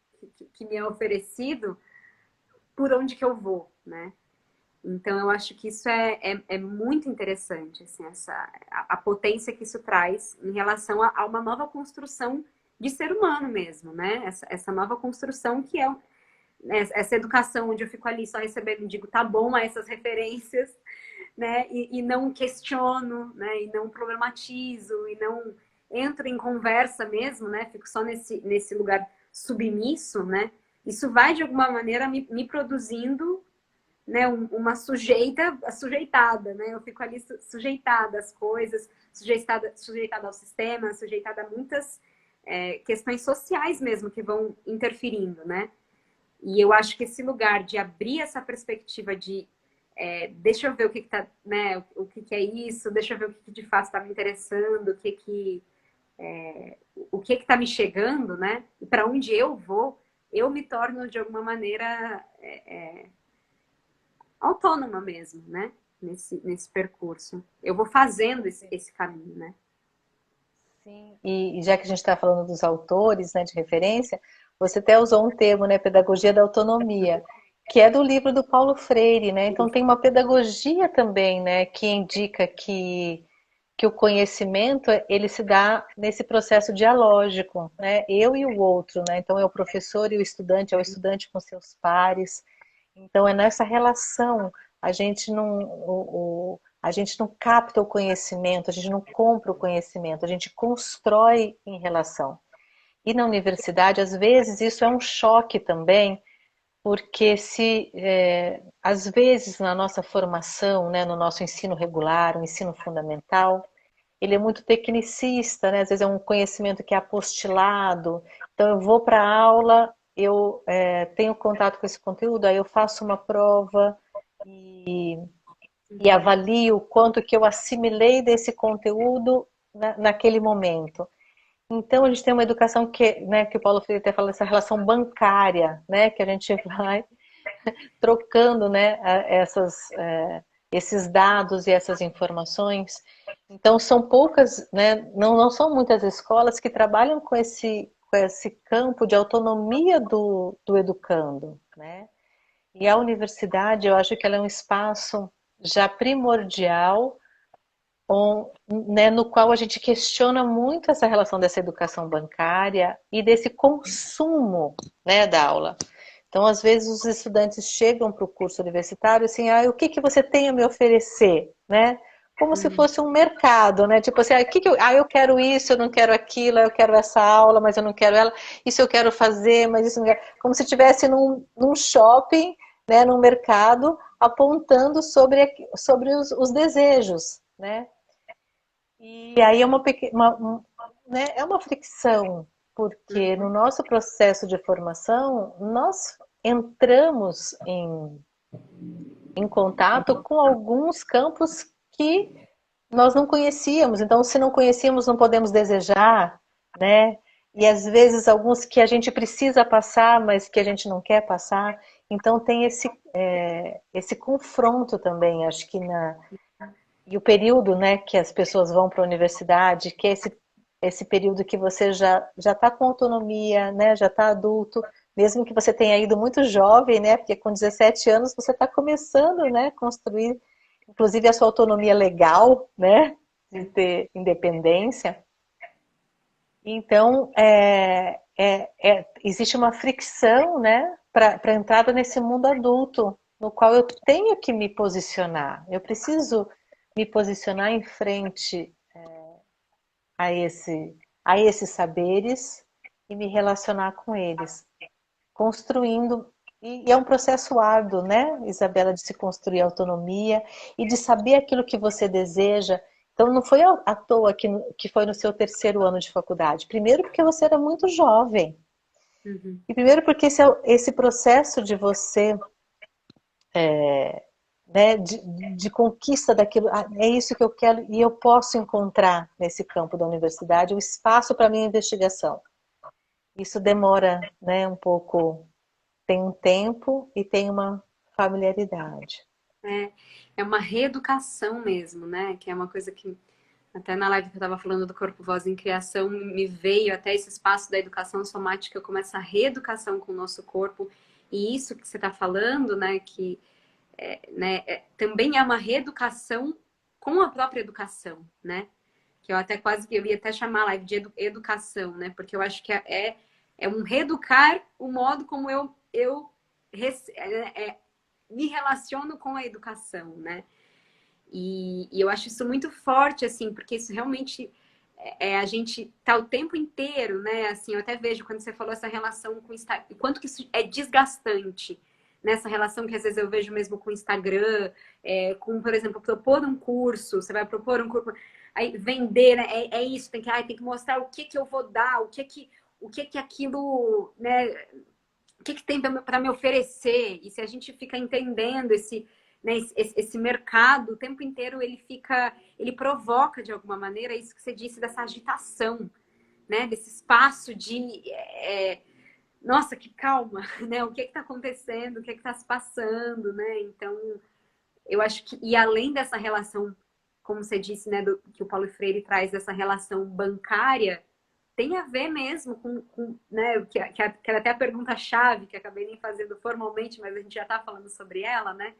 [SPEAKER 1] que me é oferecido, por onde que eu vou, né? Então, eu acho que isso é muito interessante, assim, a potência que isso traz em relação a uma nova construção de ser humano mesmo, né? Essa nova construção que é essa educação onde eu fico ali só recebendo e digo, tá bom, essas referências, né? E não questiono, né? E não problematizo, e não entro em conversa mesmo, né? Fico só nesse lugar submisso, né? Isso vai, de alguma maneira, me produzindo, né, uma sujeitada, né? Eu fico ali sujeitada às coisas, sujeitada ao sistema, sujeitada a muitas questões sociais mesmo que vão interferindo, né? E eu acho que esse lugar de abrir essa perspectiva de deixa eu ver o que tá, né? O que é isso, deixa eu ver o que de fato está me interessando, o que está me chegando, né? E para onde eu vou, eu me torno, de alguma maneira, autônoma mesmo, né? Nesse percurso. Eu vou fazendo esse caminho, né?
[SPEAKER 2] Sim. E já que a gente está falando dos autores, né, de referência, você até usou um termo, né, pedagogia da autonomia, que é do livro do Paulo Freire, né? Então tem uma pedagogia também, né, que indica que o conhecimento ele se dá nesse processo dialógico, né? Eu e o outro, né? Então é o professor e o estudante, é o estudante com seus pares. Então é nessa relação, a gente não capta o conhecimento, a gente não compra o conhecimento, a gente constrói em relação. E na universidade, às vezes, isso é um choque também, porque às vezes na nossa formação, né, no nosso ensino regular, o ensino fundamental, ele é muito tecnicista, né? Às vezes é um conhecimento que é apostilado. Então eu vou para a aula, eu tenho contato com esse conteúdo, aí eu faço uma prova e avalio o quanto que eu assimilei desse conteúdo naquele momento. Então a gente tem uma educação que, né, que o Paulo Freire até fala, essa relação bancária, né, que a gente vai trocando, né, esses dados e essas informações. Então são poucas, né, não são muitas escolas que trabalham com esse campo de autonomia do educando, né? E a universidade, eu acho que ela é um espaço já primordial, né, no qual a gente questiona muito essa relação dessa educação bancária e desse consumo, né, da aula. Então, às vezes, os estudantes chegam para o curso universitário assim, o que você tem a me oferecer, né? Como se fosse um mercado, né? Tipo assim, eu quero isso, eu não quero aquilo, eu quero essa aula, mas eu não quero ela, isso eu quero fazer, mas isso não quero. Como se estivesse num shopping, né, num mercado, apontando sobre os desejos, né? E aí é né, é uma fricção, porque no nosso processo de formação, nós entramos em contato com alguns campos que nós não conhecíamos. Então, se não conhecíamos, não podemos desejar, né? E às vezes alguns que a gente precisa passar, mas que a gente não quer passar. Então tem esse confronto também, acho que e o período, né, que as pessoas vão para a universidade, que é esse período que você já está com autonomia, né, já está adulto, mesmo que você tenha ido muito jovem, né, porque com 17 anos você está começando, né, a construir, inclusive a sua autonomia legal, né, de ter independência. Então, existe uma fricção, né, para a entrada nesse mundo adulto, no qual eu tenho que me posicionar. Eu preciso me posicionar em frente a, a esses saberes e me relacionar com eles, construindo. E é um processo árduo, né, Isabela, de se construir autonomia e de saber aquilo que você deseja. Então, não foi à toa que foi no seu terceiro ano de faculdade. Primeiro, porque você era muito jovem.
[SPEAKER 1] Uhum.
[SPEAKER 2] E primeiro, porque esse processo de você, né, de conquista daquilo, é isso que eu quero e eu posso encontrar nesse campo da universidade o espaço para minha investigação. Isso demora, né, um pouco, tem um tempo e tem uma familiaridade.
[SPEAKER 1] É uma reeducação mesmo, né? Que é uma coisa que até na live que eu estava falando do Corpo Voz em Criação, me veio até esse espaço da educação somática, começa a reeducação com o nosso corpo. E isso que você está falando, né, que também é uma reeducação com a própria educação, né? Que eu até quase que eu ia até chamar a live de educação, né? Porque eu acho que é um reeducar o modo como eu me relaciono com a educação, né? E eu acho isso muito forte, assim, porque isso realmente a gente tá o tempo inteiro, né? Assim, eu até vejo quando você falou essa relação com o Instagram, o quanto que isso é desgastante. Nessa relação que às vezes eu vejo mesmo com o Instagram, com, por exemplo, propor um curso, você vai propor um curso, aí vender, né? É isso, tem que mostrar o que eu vou dar, o que aquilo, né? O que tem para me oferecer? E se a gente fica entendendo né, esse mercado, o tempo inteiro ele provoca de alguma maneira isso que você disse dessa agitação, né? Desse espaço nossa, que calma, né? O que está acontecendo? O que está se passando, né? Então, eu acho que, e além dessa relação, como você disse, né, que o Paulo Freire traz dessa relação bancária, tem a ver mesmo com né, que era até a pergunta-chave, que acabei nem fazendo formalmente, mas a gente já está falando sobre ela, né?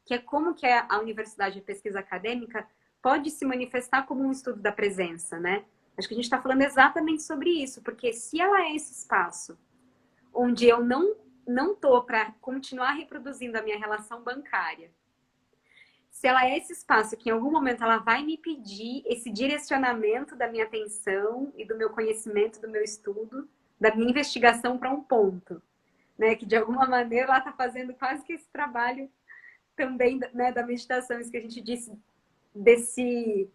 [SPEAKER 1] Que é como que a universidade de pesquisa acadêmica pode se manifestar como um estudo da presença, né? Acho que a gente está falando exatamente sobre isso, porque se ela é esse espaço onde eu não tô para continuar reproduzindo a minha relação bancária, se ela é esse espaço que em algum momento ela vai me pedir esse direcionamento da minha atenção e do meu conhecimento, do meu estudo, da minha investigação para um ponto, né? Que de alguma maneira ela está fazendo quase que esse trabalho também, né, da meditação, isso que a gente disse, desse,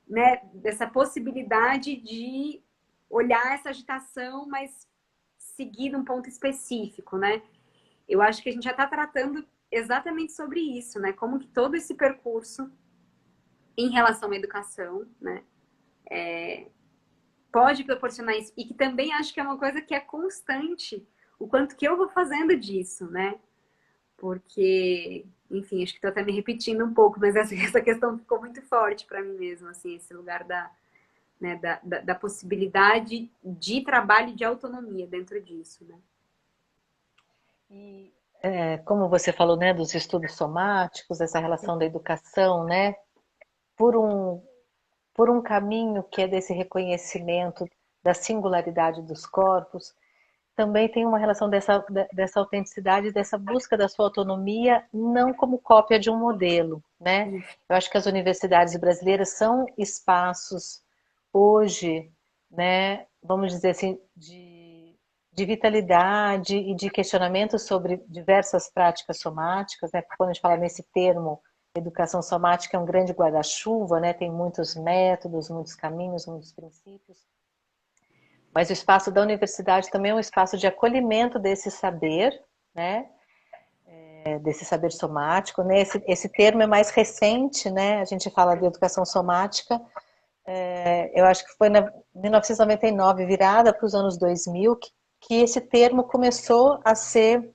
[SPEAKER 1] né, dessa possibilidade de olhar essa agitação, mas seguir num ponto específico, né? Eu acho que a gente já está tratando exatamente sobre isso, né? Como que todo esse percurso em relação à educação, né, pode proporcionar isso. E que também acho que é uma coisa que é constante, o quanto que eu vou fazendo disso, né? Porque, enfim, acho que estou até me repetindo um pouco, mas essa questão ficou muito forte para mim mesmo, assim, esse lugar né, da possibilidade de trabalho e de autonomia dentro disso, né?
[SPEAKER 2] E como você falou, né, dos estudos somáticos, essa relação da educação, né, por um, por um caminho que é desse reconhecimento da singularidade dos corpos, também tem uma relação dessa autenticidade, dessa busca da sua autonomia, não como cópia de um modelo, né? Eu acho que as universidades brasileiras são espaços hoje, né, vamos dizer assim, de vitalidade e de questionamento sobre diversas práticas somáticas, né? Quando a gente fala nesse termo, educação somática é um grande guarda-chuva, né? Tem muitos métodos, muitos caminhos, muitos princípios. Mas o espaço da universidade também é um espaço de acolhimento desse saber, né? Desse saber somático, né? Esse termo é mais recente, né? A gente fala de educação somática. Eu acho que foi em 1999, virada para os anos 2000, que esse termo começou a ser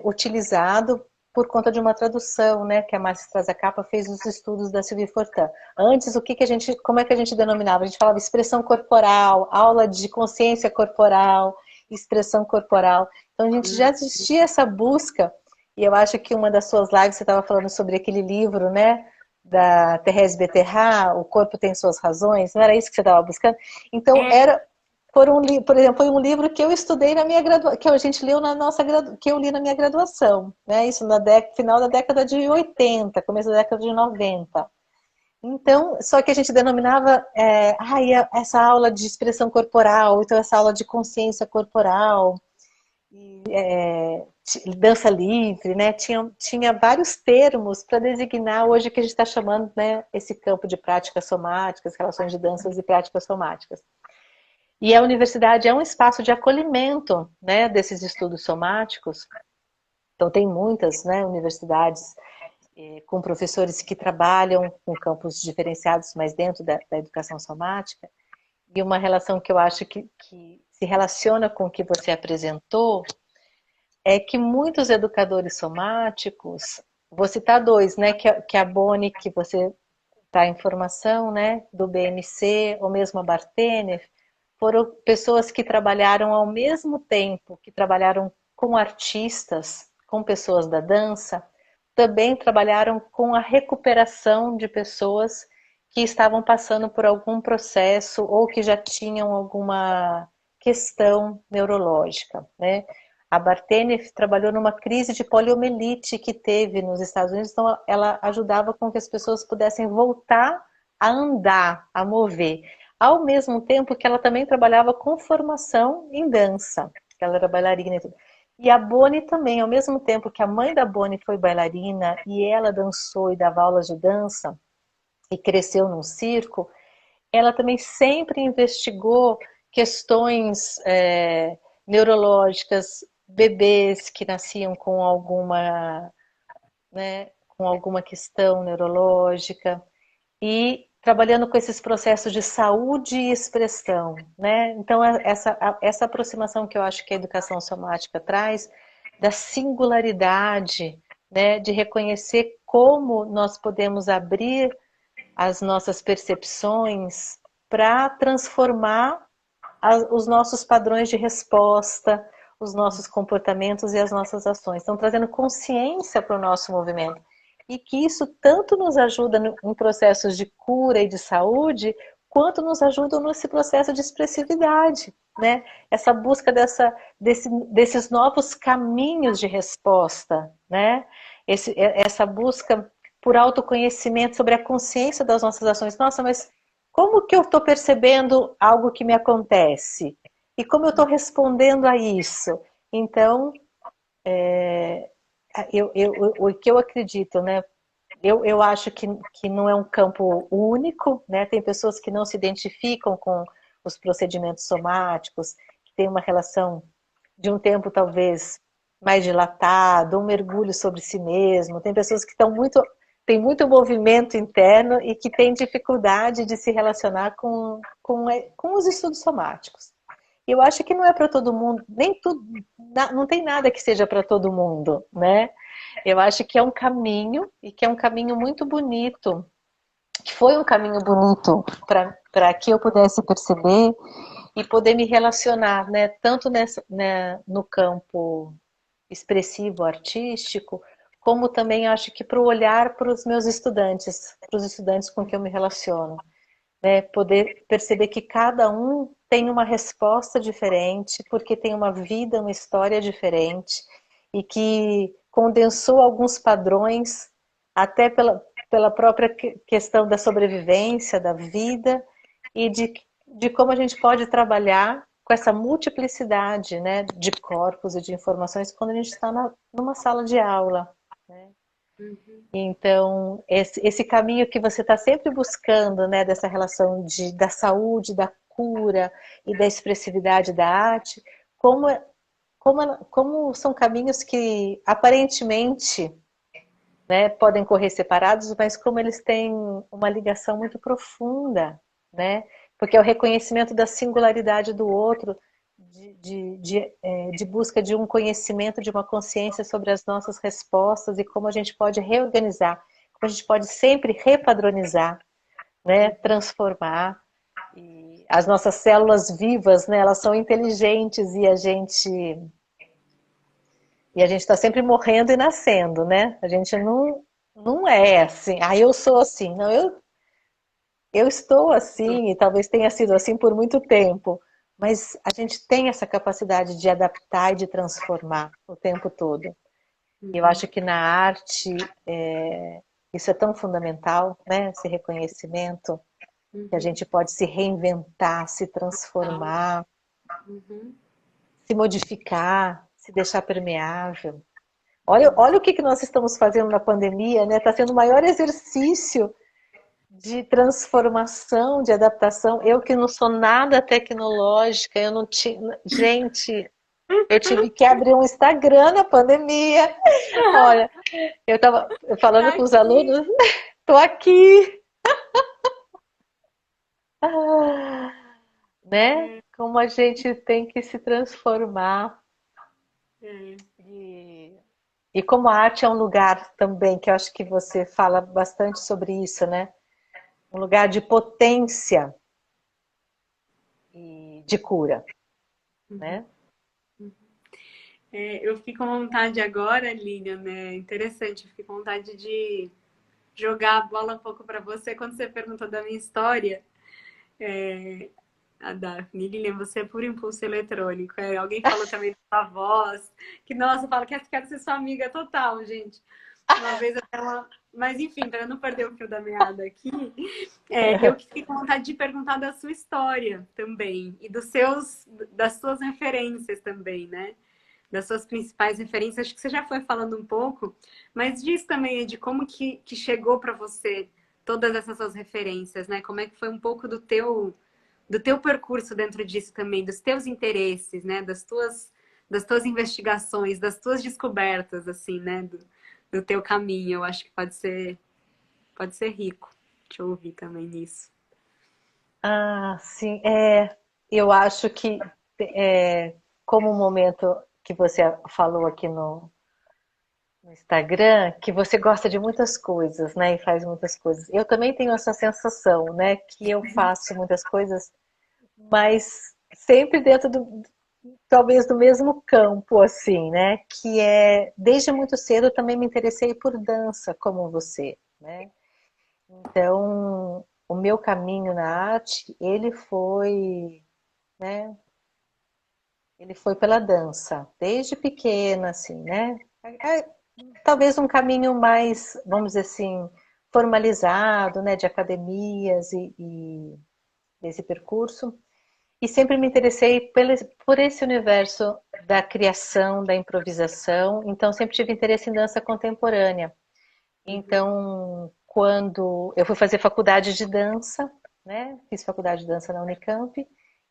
[SPEAKER 2] utilizado por conta de uma tradução, né, que a Márcia Strazacapa fez os estudos da Sylvie Fortin. Antes, como é que a gente denominava? A gente falava expressão corporal, aula de consciência corporal, expressão corporal. Então, a gente já existia essa busca, e eu acho que uma das suas lives você estava falando sobre aquele livro, né, da Thérèse Beterra, O Corpo Tem Suas Razões, não era isso que você estava buscando? Então, por exemplo, foi um livro que eu estudei na minha graduação, que a gente leu que eu li na minha graduação, né? Isso final da década de 80, começo da década de 90. Então, só que a gente denominava essa aula de expressão corporal, então essa aula de consciência corporal, dança livre, né? Tinha vários termos para designar hoje que a gente está chamando, né, esse campo de práticas somáticas, relações de danças e práticas somáticas. E a universidade é um espaço de acolhimento, né, desses estudos somáticos. Então, tem muitas, né, universidades com professores que trabalham com campos diferenciados, mas dentro da educação somática. E uma relação que eu acho que se relaciona com o que você apresentou é que muitos educadores somáticos, vou citar dois, né, que a Boni, que você está em formação, né, do BMC, ou mesmo a Bartener, foram pessoas que trabalharam ao mesmo tempo que trabalharam com artistas, com pessoas da dança, também trabalharam com a recuperação de pessoas que estavam passando por algum processo ou que já tinham alguma questão neurológica, né? A Bartene trabalhou numa crise de poliomielite que teve nos Estados Unidos, então ela ajudava com que as pessoas pudessem voltar a andar, a mover. Ao mesmo tempo que ela também trabalhava com formação em dança, ela era bailarina e tudo. E a Boni também, ao mesmo tempo que a mãe da Boni foi bailarina e ela dançou e dava aulas de dança e cresceu num circo, ela também sempre investigou questões neurológicas, bebês que nasciam né, com alguma questão neurológica, e trabalhando com esses processos de saúde e expressão, né? Então, essa aproximação que eu acho que a educação somática traz, da singularidade, né? De reconhecer como nós podemos abrir as nossas percepções para transformar os nossos padrões de resposta, os nossos comportamentos e as nossas ações. Estão trazendo consciência para o nosso movimento. E que isso tanto nos ajuda em processos de cura e de saúde, quanto nos ajuda nesse processo de expressividade, né? Essa busca desses novos caminhos de resposta, né? Essa busca por autoconhecimento sobre a consciência das nossas ações. Nossa, mas como que eu estou percebendo algo que me acontece? E como eu estou respondendo a isso? Então, o que eu acredito, né? Eu acho que não é um campo único, né? Tem pessoas que não se identificam com os procedimentos somáticos, que têm uma relação de um tempo talvez mais dilatado, um mergulho sobre si mesmo. Tem pessoas que têm muito movimento interno e que têm dificuldade de se relacionar com os estudos somáticos. Eu acho que não é para todo mundo, nem tudo, não tem nada que seja para todo mundo, né? Eu acho que é um caminho, e que é um caminho muito bonito, que foi um caminho bonito para que eu pudesse perceber e poder me relacionar, né? Tanto no campo expressivo, artístico, como também acho que para o olhar para os meus estudantes, para os estudantes com quem eu me relaciono. Né, poder perceber que cada um tem uma resposta diferente, porque tem uma vida, uma história diferente, e que condensou alguns padrões, até pela própria questão da sobrevivência, da vida, e de como a gente pode trabalhar com essa multiplicidade, né, de corpos e de informações quando a gente está numa sala de aula. Né?
[SPEAKER 1] Uhum.
[SPEAKER 2] Então, esse caminho que você está sempre buscando, né, dessa relação da saúde, da cura e da expressividade da arte, como são caminhos que aparentemente, né, podem correr separados, mas como eles têm uma ligação muito profunda, né? Porque é o reconhecimento da singularidade do outro, de busca de um conhecimento, de uma consciência sobre as nossas respostas e como a gente pode reorganizar, como a gente pode sempre repadronizar, né? Transformar. E as nossas células vivas, né? Elas são inteligentes e a gente está sempre morrendo e nascendo, né? A gente não é assim, eu sou assim. Não, eu estou assim e talvez tenha sido assim por muito tempo, mas a gente tem essa capacidade de adaptar e de transformar o tempo todo. E eu acho que na arte isso é tão fundamental, né? Esse reconhecimento que a gente pode se reinventar, se transformar, se modificar, se deixar permeável. Olha o que nós estamos fazendo na pandemia, né? Está sendo o maior exercício de transformação, de adaptação. Eu que não sou nada tecnológica, eu não tinha. Gente, eu tive que abrir um Instagram na pandemia. Olha, eu estava falando
[SPEAKER 1] Tá
[SPEAKER 2] com os
[SPEAKER 1] aqui.
[SPEAKER 2] alunos, estou aqui. Né? Como a gente tem que se transformar.
[SPEAKER 1] É.
[SPEAKER 2] E como a arte é um lugar também, que eu acho que você fala bastante sobre isso, né? Um lugar de potência e de cura, né?
[SPEAKER 1] Eu fiquei com vontade agora, Lilian, né? Interessante, eu fiquei com vontade de jogar a bola um pouco para você. Quando você perguntou da minha história, a Daphne, Lilian, você é puro impulso eletrônico. Alguém falou também da sua voz, que, nossa, fala que quero ser sua amiga total, gente. Uma vez até uma... Mas, enfim, para não perder o fio da meada aqui, eu fiquei com vontade de perguntar da sua história também, e das suas referências também, né? Das suas principais referências. Acho que você já foi falando um pouco, mas diz também de como que chegou para você todas essas suas referências, né? Como é que foi um pouco do teu percurso dentro disso também, dos teus interesses, né? Das tuas investigações, das tuas descobertas, assim, né? Do teu caminho. Eu acho que pode ser rico. te ouvir também nisso.
[SPEAKER 2] Ah, sim, eu acho que como o momento que você falou aqui no Instagram, que você gosta de muitas coisas, né, e faz muitas coisas. Eu também tenho essa sensação, né, que eu faço muitas coisas, mas sempre dentro talvez do mesmo campo, assim, né, que desde muito cedo eu também me interessei por dança, como você, né. Então, o meu caminho na arte, né, ele foi pela dança, desde pequena, assim, né? Talvez um caminho mais, vamos dizer assim, formalizado, né, de academias e desse percurso. E sempre me interessei por esse universo da criação, da improvisação. Então, sempre tive interesse em dança contemporânea. Então, quando eu fui fazer faculdade de dança, né? Fiz faculdade de dança na Unicamp,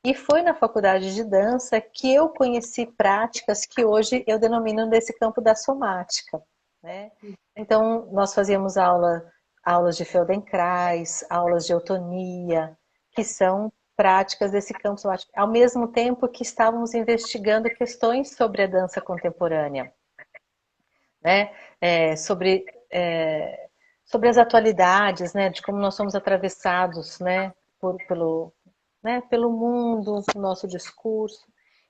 [SPEAKER 2] e foi na faculdade de dança que eu conheci práticas que hoje eu denomino desse campo da somática, né? Então, nós fazíamos aulas de Feldenkrais, aulas de eutonia, que são práticas desse campo somático, ao mesmo tempo que estávamos investigando questões sobre a dança contemporânea, né? Sobre as atualidades, né? De como nós somos atravessados, né? Pelo mundo, o nosso discurso.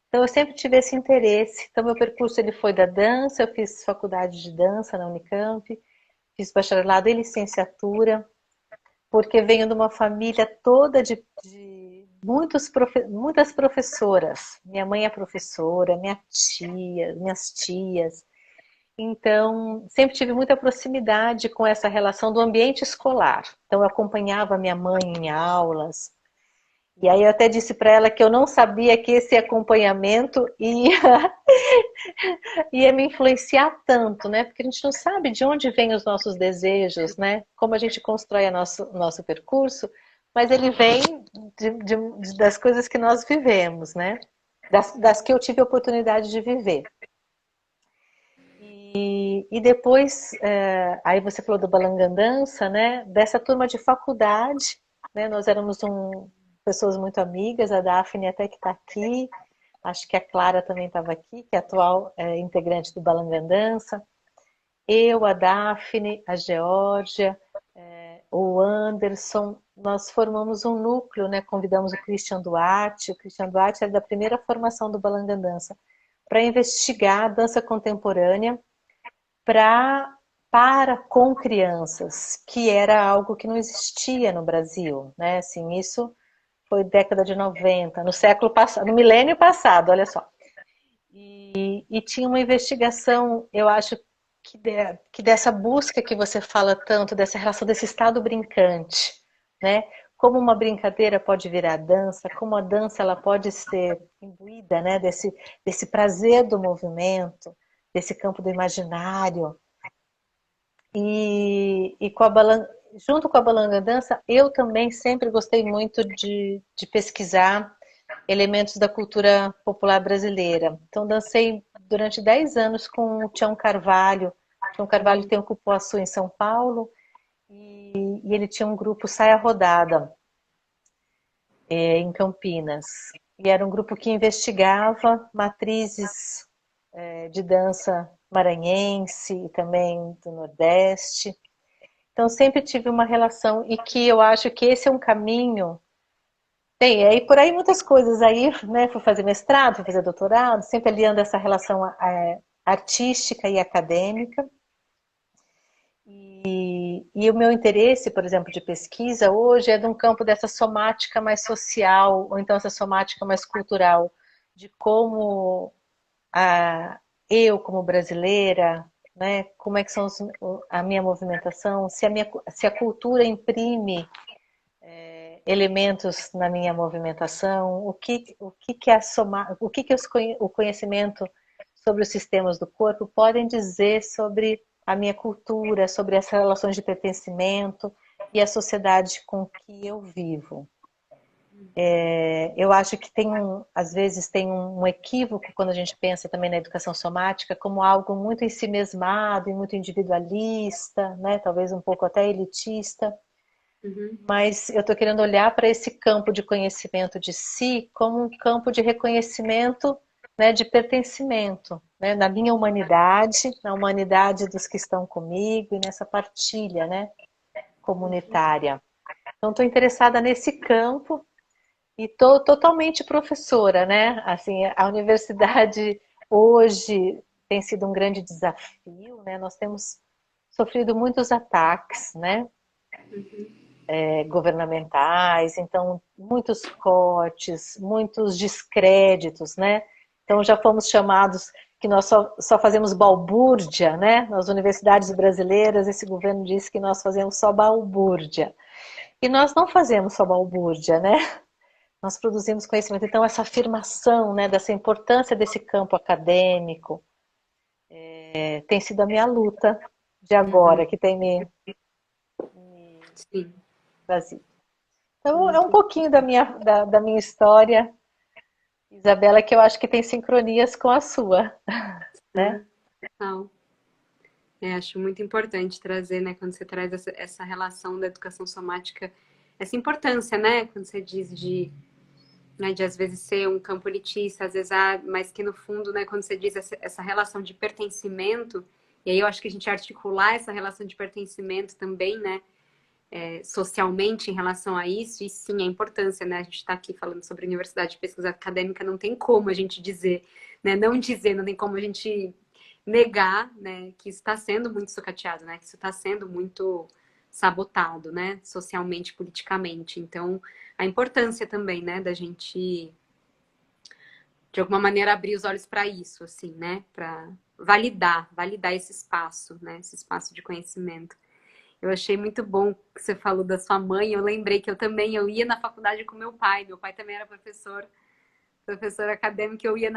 [SPEAKER 2] Então eu sempre tive esse interesse. Então meu percurso ele foi da dança, eu fiz faculdade de dança na Unicamp, fiz bacharelado e licenciatura, porque venho de uma família toda de muitas professoras. Minha mãe é professora, minhas tias. Então, sempre tive muita proximidade com essa relação do ambiente escolar. Então, eu acompanhava minha mãe em aulas. E aí eu até disse para ela que eu não sabia que esse acompanhamento ia me influenciar tanto, né? Porque a gente não sabe de onde vêm os nossos desejos, né? Como a gente constrói nosso percurso, mas ele vem das coisas que nós vivemos, né? Das que eu tive a oportunidade de viver. E depois, aí você falou do Balangandança, né? Dessa turma de faculdade, né? Nós éramos pessoas muito amigas, a Daphne até que está aqui, acho que a Clara também estava aqui, que é atual integrante do Balangandança. Eu, a Daphne, a Geórgia, o Anderson, nós formamos um núcleo, né? Convidamos o Christian Duarte. O Christian Duarte era da primeira formação do Balangandança para investigar a dança contemporânea para com crianças, que era algo que não existia no Brasil, né? Assim, isso foi década de 90, no século passado, no milênio passado, olha só. E tinha uma investigação, eu acho que dessa busca que você fala tanto, dessa relação desse estado brincante, né? Como uma brincadeira pode virar dança, como a dança ela pode ser imbuída, né? Desse prazer do movimento, desse campo do imaginário. Junto com a Balanga Dança, eu também sempre gostei muito de pesquisar elementos da cultura popular brasileira. Então, dancei durante 10 anos com o Tião Carvalho. O Tião Carvalho tem o Cupuaçu em São Paulo e ele tinha um grupo Saia Rodada em Campinas. E era um grupo que investigava matrizes de dança maranhense e também do Nordeste. Então, sempre tive uma relação e que eu acho que esse é um caminho. Tem, aí por aí muitas coisas aí, né? Fui fazer mestrado, fui fazer doutorado, sempre aliando essa relação artística e acadêmica. E o meu interesse, por exemplo, de pesquisa hoje é de um campo dessa somática mais social, ou então essa somática mais cultural, de como eu, como brasileira, né, como é que são a minha movimentação, se a cultura imprime elementos na minha movimentação, que é o conhecimento sobre os sistemas do corpo podem dizer sobre a minha cultura, sobre as relações de pertencimento e a sociedade com que eu vivo. Eu acho que às vezes tem um equívoco quando a gente pensa também na educação somática como algo muito ensimesmado e muito individualista, né? Talvez um pouco até elitista.
[SPEAKER 1] Uhum.
[SPEAKER 2] mas eu estou querendo olhar para esse campo de conhecimento de si como um campo de reconhecimento, né, de pertencimento, né, na minha humanidade, na humanidade dos que estão comigo e nessa partilha, né, comunitária. Então, estou interessada nesse campo e estou totalmente professora, né? Assim, a universidade hoje tem sido um grande desafio, né? Nós temos sofrido muitos ataques, né? Governamentais, então muitos cortes, muitos descréditos, né? Então já fomos chamados que nós só fazemos balbúrdia, né? Nas universidades brasileiras, esse governo disse que nós fazemos só balbúrdia. E nós não fazemos só balbúrdia, né? Nós produzimos conhecimento. Então, essa afirmação, né, dessa importância desse campo acadêmico tem sido a minha luta de agora, que tem me
[SPEAKER 1] Sim.
[SPEAKER 2] trazido. Então, é um pouquinho da minha história, Isabela, que eu acho que tem sincronias com a sua, né?
[SPEAKER 1] Total. Acho muito importante trazer, né, quando você traz essa relação da educação somática, essa importância, né, quando você diz né, de às vezes ser um campo elitista, às vezes, mas que no fundo, né, quando você diz essa relação de pertencimento, e aí eu acho que a gente articular essa relação de pertencimento também, né, socialmente em relação a isso, e sim, a importância, né, a gente está aqui falando sobre universidade de pesquisa acadêmica, não tem como a gente dizer, né, não dizer, não tem como a gente negar, né, que isso está sendo muito sucateado, né, que isso está sendo muito sabotado, né, socialmente, politicamente. Então, a importância também, né, da gente, de alguma maneira, abrir os olhos para isso, assim, né, para validar esse espaço, né, esse espaço de conhecimento. Eu achei muito bom que você falou da sua mãe. Eu lembrei que eu ia na faculdade com meu pai. Meu pai também era professor acadêmico. Eu ia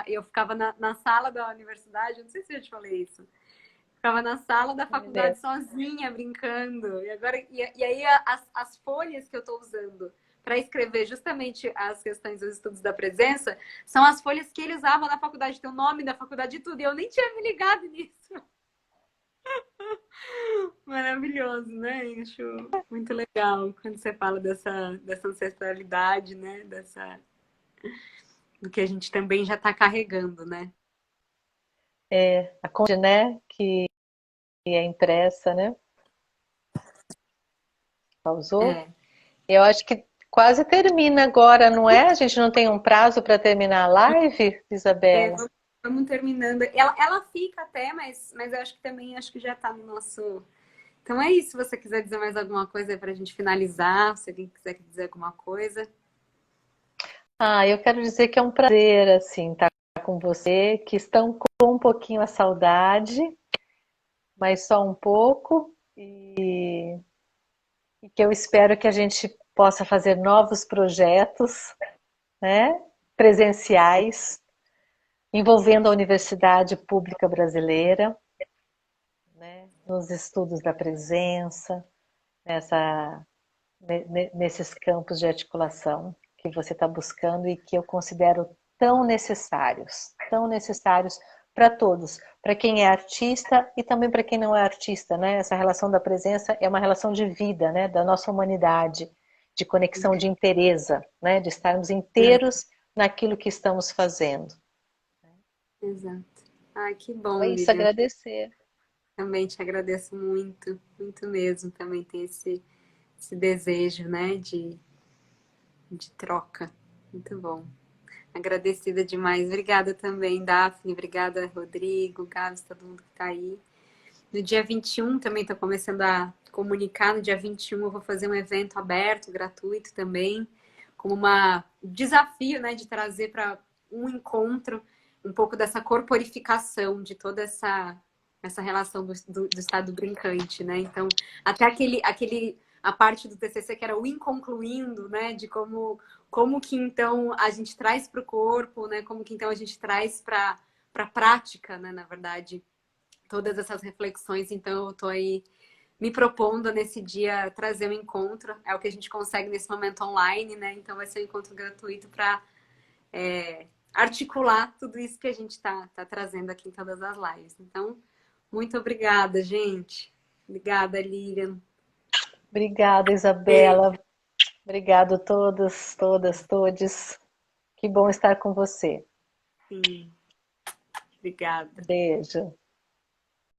[SPEAKER 1] eu ficava na sala da universidade. Eu não sei se eu te falei isso. Ficava na sala da faculdade sozinha, brincando. E aí as folhas que eu estou usando para escrever justamente as questões dos estudos da presença são as folhas que ele usava na faculdade, tem o nome da faculdade e tudo. E eu nem tinha me ligado nisso. Maravilhoso, né? Acho muito legal quando você fala dessa ancestralidade, né? Do que a gente também já está carregando, né?
[SPEAKER 2] A conde, né, que é impressa, né? Pausou?
[SPEAKER 1] É,
[SPEAKER 2] Eu acho que quase termina agora, não é? A gente não tem um prazo para terminar a live, Isabela?
[SPEAKER 1] vamos terminando. Ela fica até, mas eu acho que também acho que já está no nosso. Então é isso. Se você quiser dizer mais alguma coisa para a gente finalizar, se alguém quiser dizer alguma coisa.
[SPEAKER 2] Eu quero dizer que é um prazer, assim, estar com você, que estão com um pouquinho a saudade, mas só um pouco, e que eu espero que a gente possa fazer novos projetos, né, presenciais, envolvendo a Universidade Pública Brasileira, né, nos estudos da presença, nessa, nesses campos de articulação que você está buscando e que eu considero tão necessários para todos, para quem é artista e também para quem não é artista, né? Essa relação da presença é uma relação de vida, né? Da nossa humanidade, de conexão de inteireza, né? De estarmos inteiros naquilo que estamos fazendo.
[SPEAKER 1] Exato. Ai, que
[SPEAKER 2] Então
[SPEAKER 1] bom,
[SPEAKER 2] é isso,
[SPEAKER 1] Lívia.
[SPEAKER 2] agradecer.
[SPEAKER 1] Também te agradeço muito, muito mesmo. Também tem esse desejo, né, de troca. Muito bom. Agradecida demais. Obrigada também, Daphne. Obrigada, Rodrigo, Gabs, todo mundo que está aí. No dia 21 também estou começando a comunicar. No dia 21 eu vou fazer um evento aberto, gratuito também, como um desafio, né, de trazer para um encontro um pouco dessa corporificação de toda essa relação do estado brincante, né? Então, até a parte do TCC que era o inconcluindo, né, de como que então a gente traz para o corpo, né? Como que então a gente traz para a prática, né, na verdade, todas essas reflexões. Então, eu estou aí me propondo nesse dia trazer um encontro. É o que a gente consegue nesse momento online, né? Então, vai ser um encontro gratuito para articular tudo isso que a gente tá trazendo aqui em todas as lives. Então, muito obrigada, gente. Obrigada, Lilian.
[SPEAKER 2] Obrigada,
[SPEAKER 1] Beijo.
[SPEAKER 2] Isabela. Obrigado a todos, todas, todes. Que bom estar com você.
[SPEAKER 1] Sim, obrigada.
[SPEAKER 2] Beijo.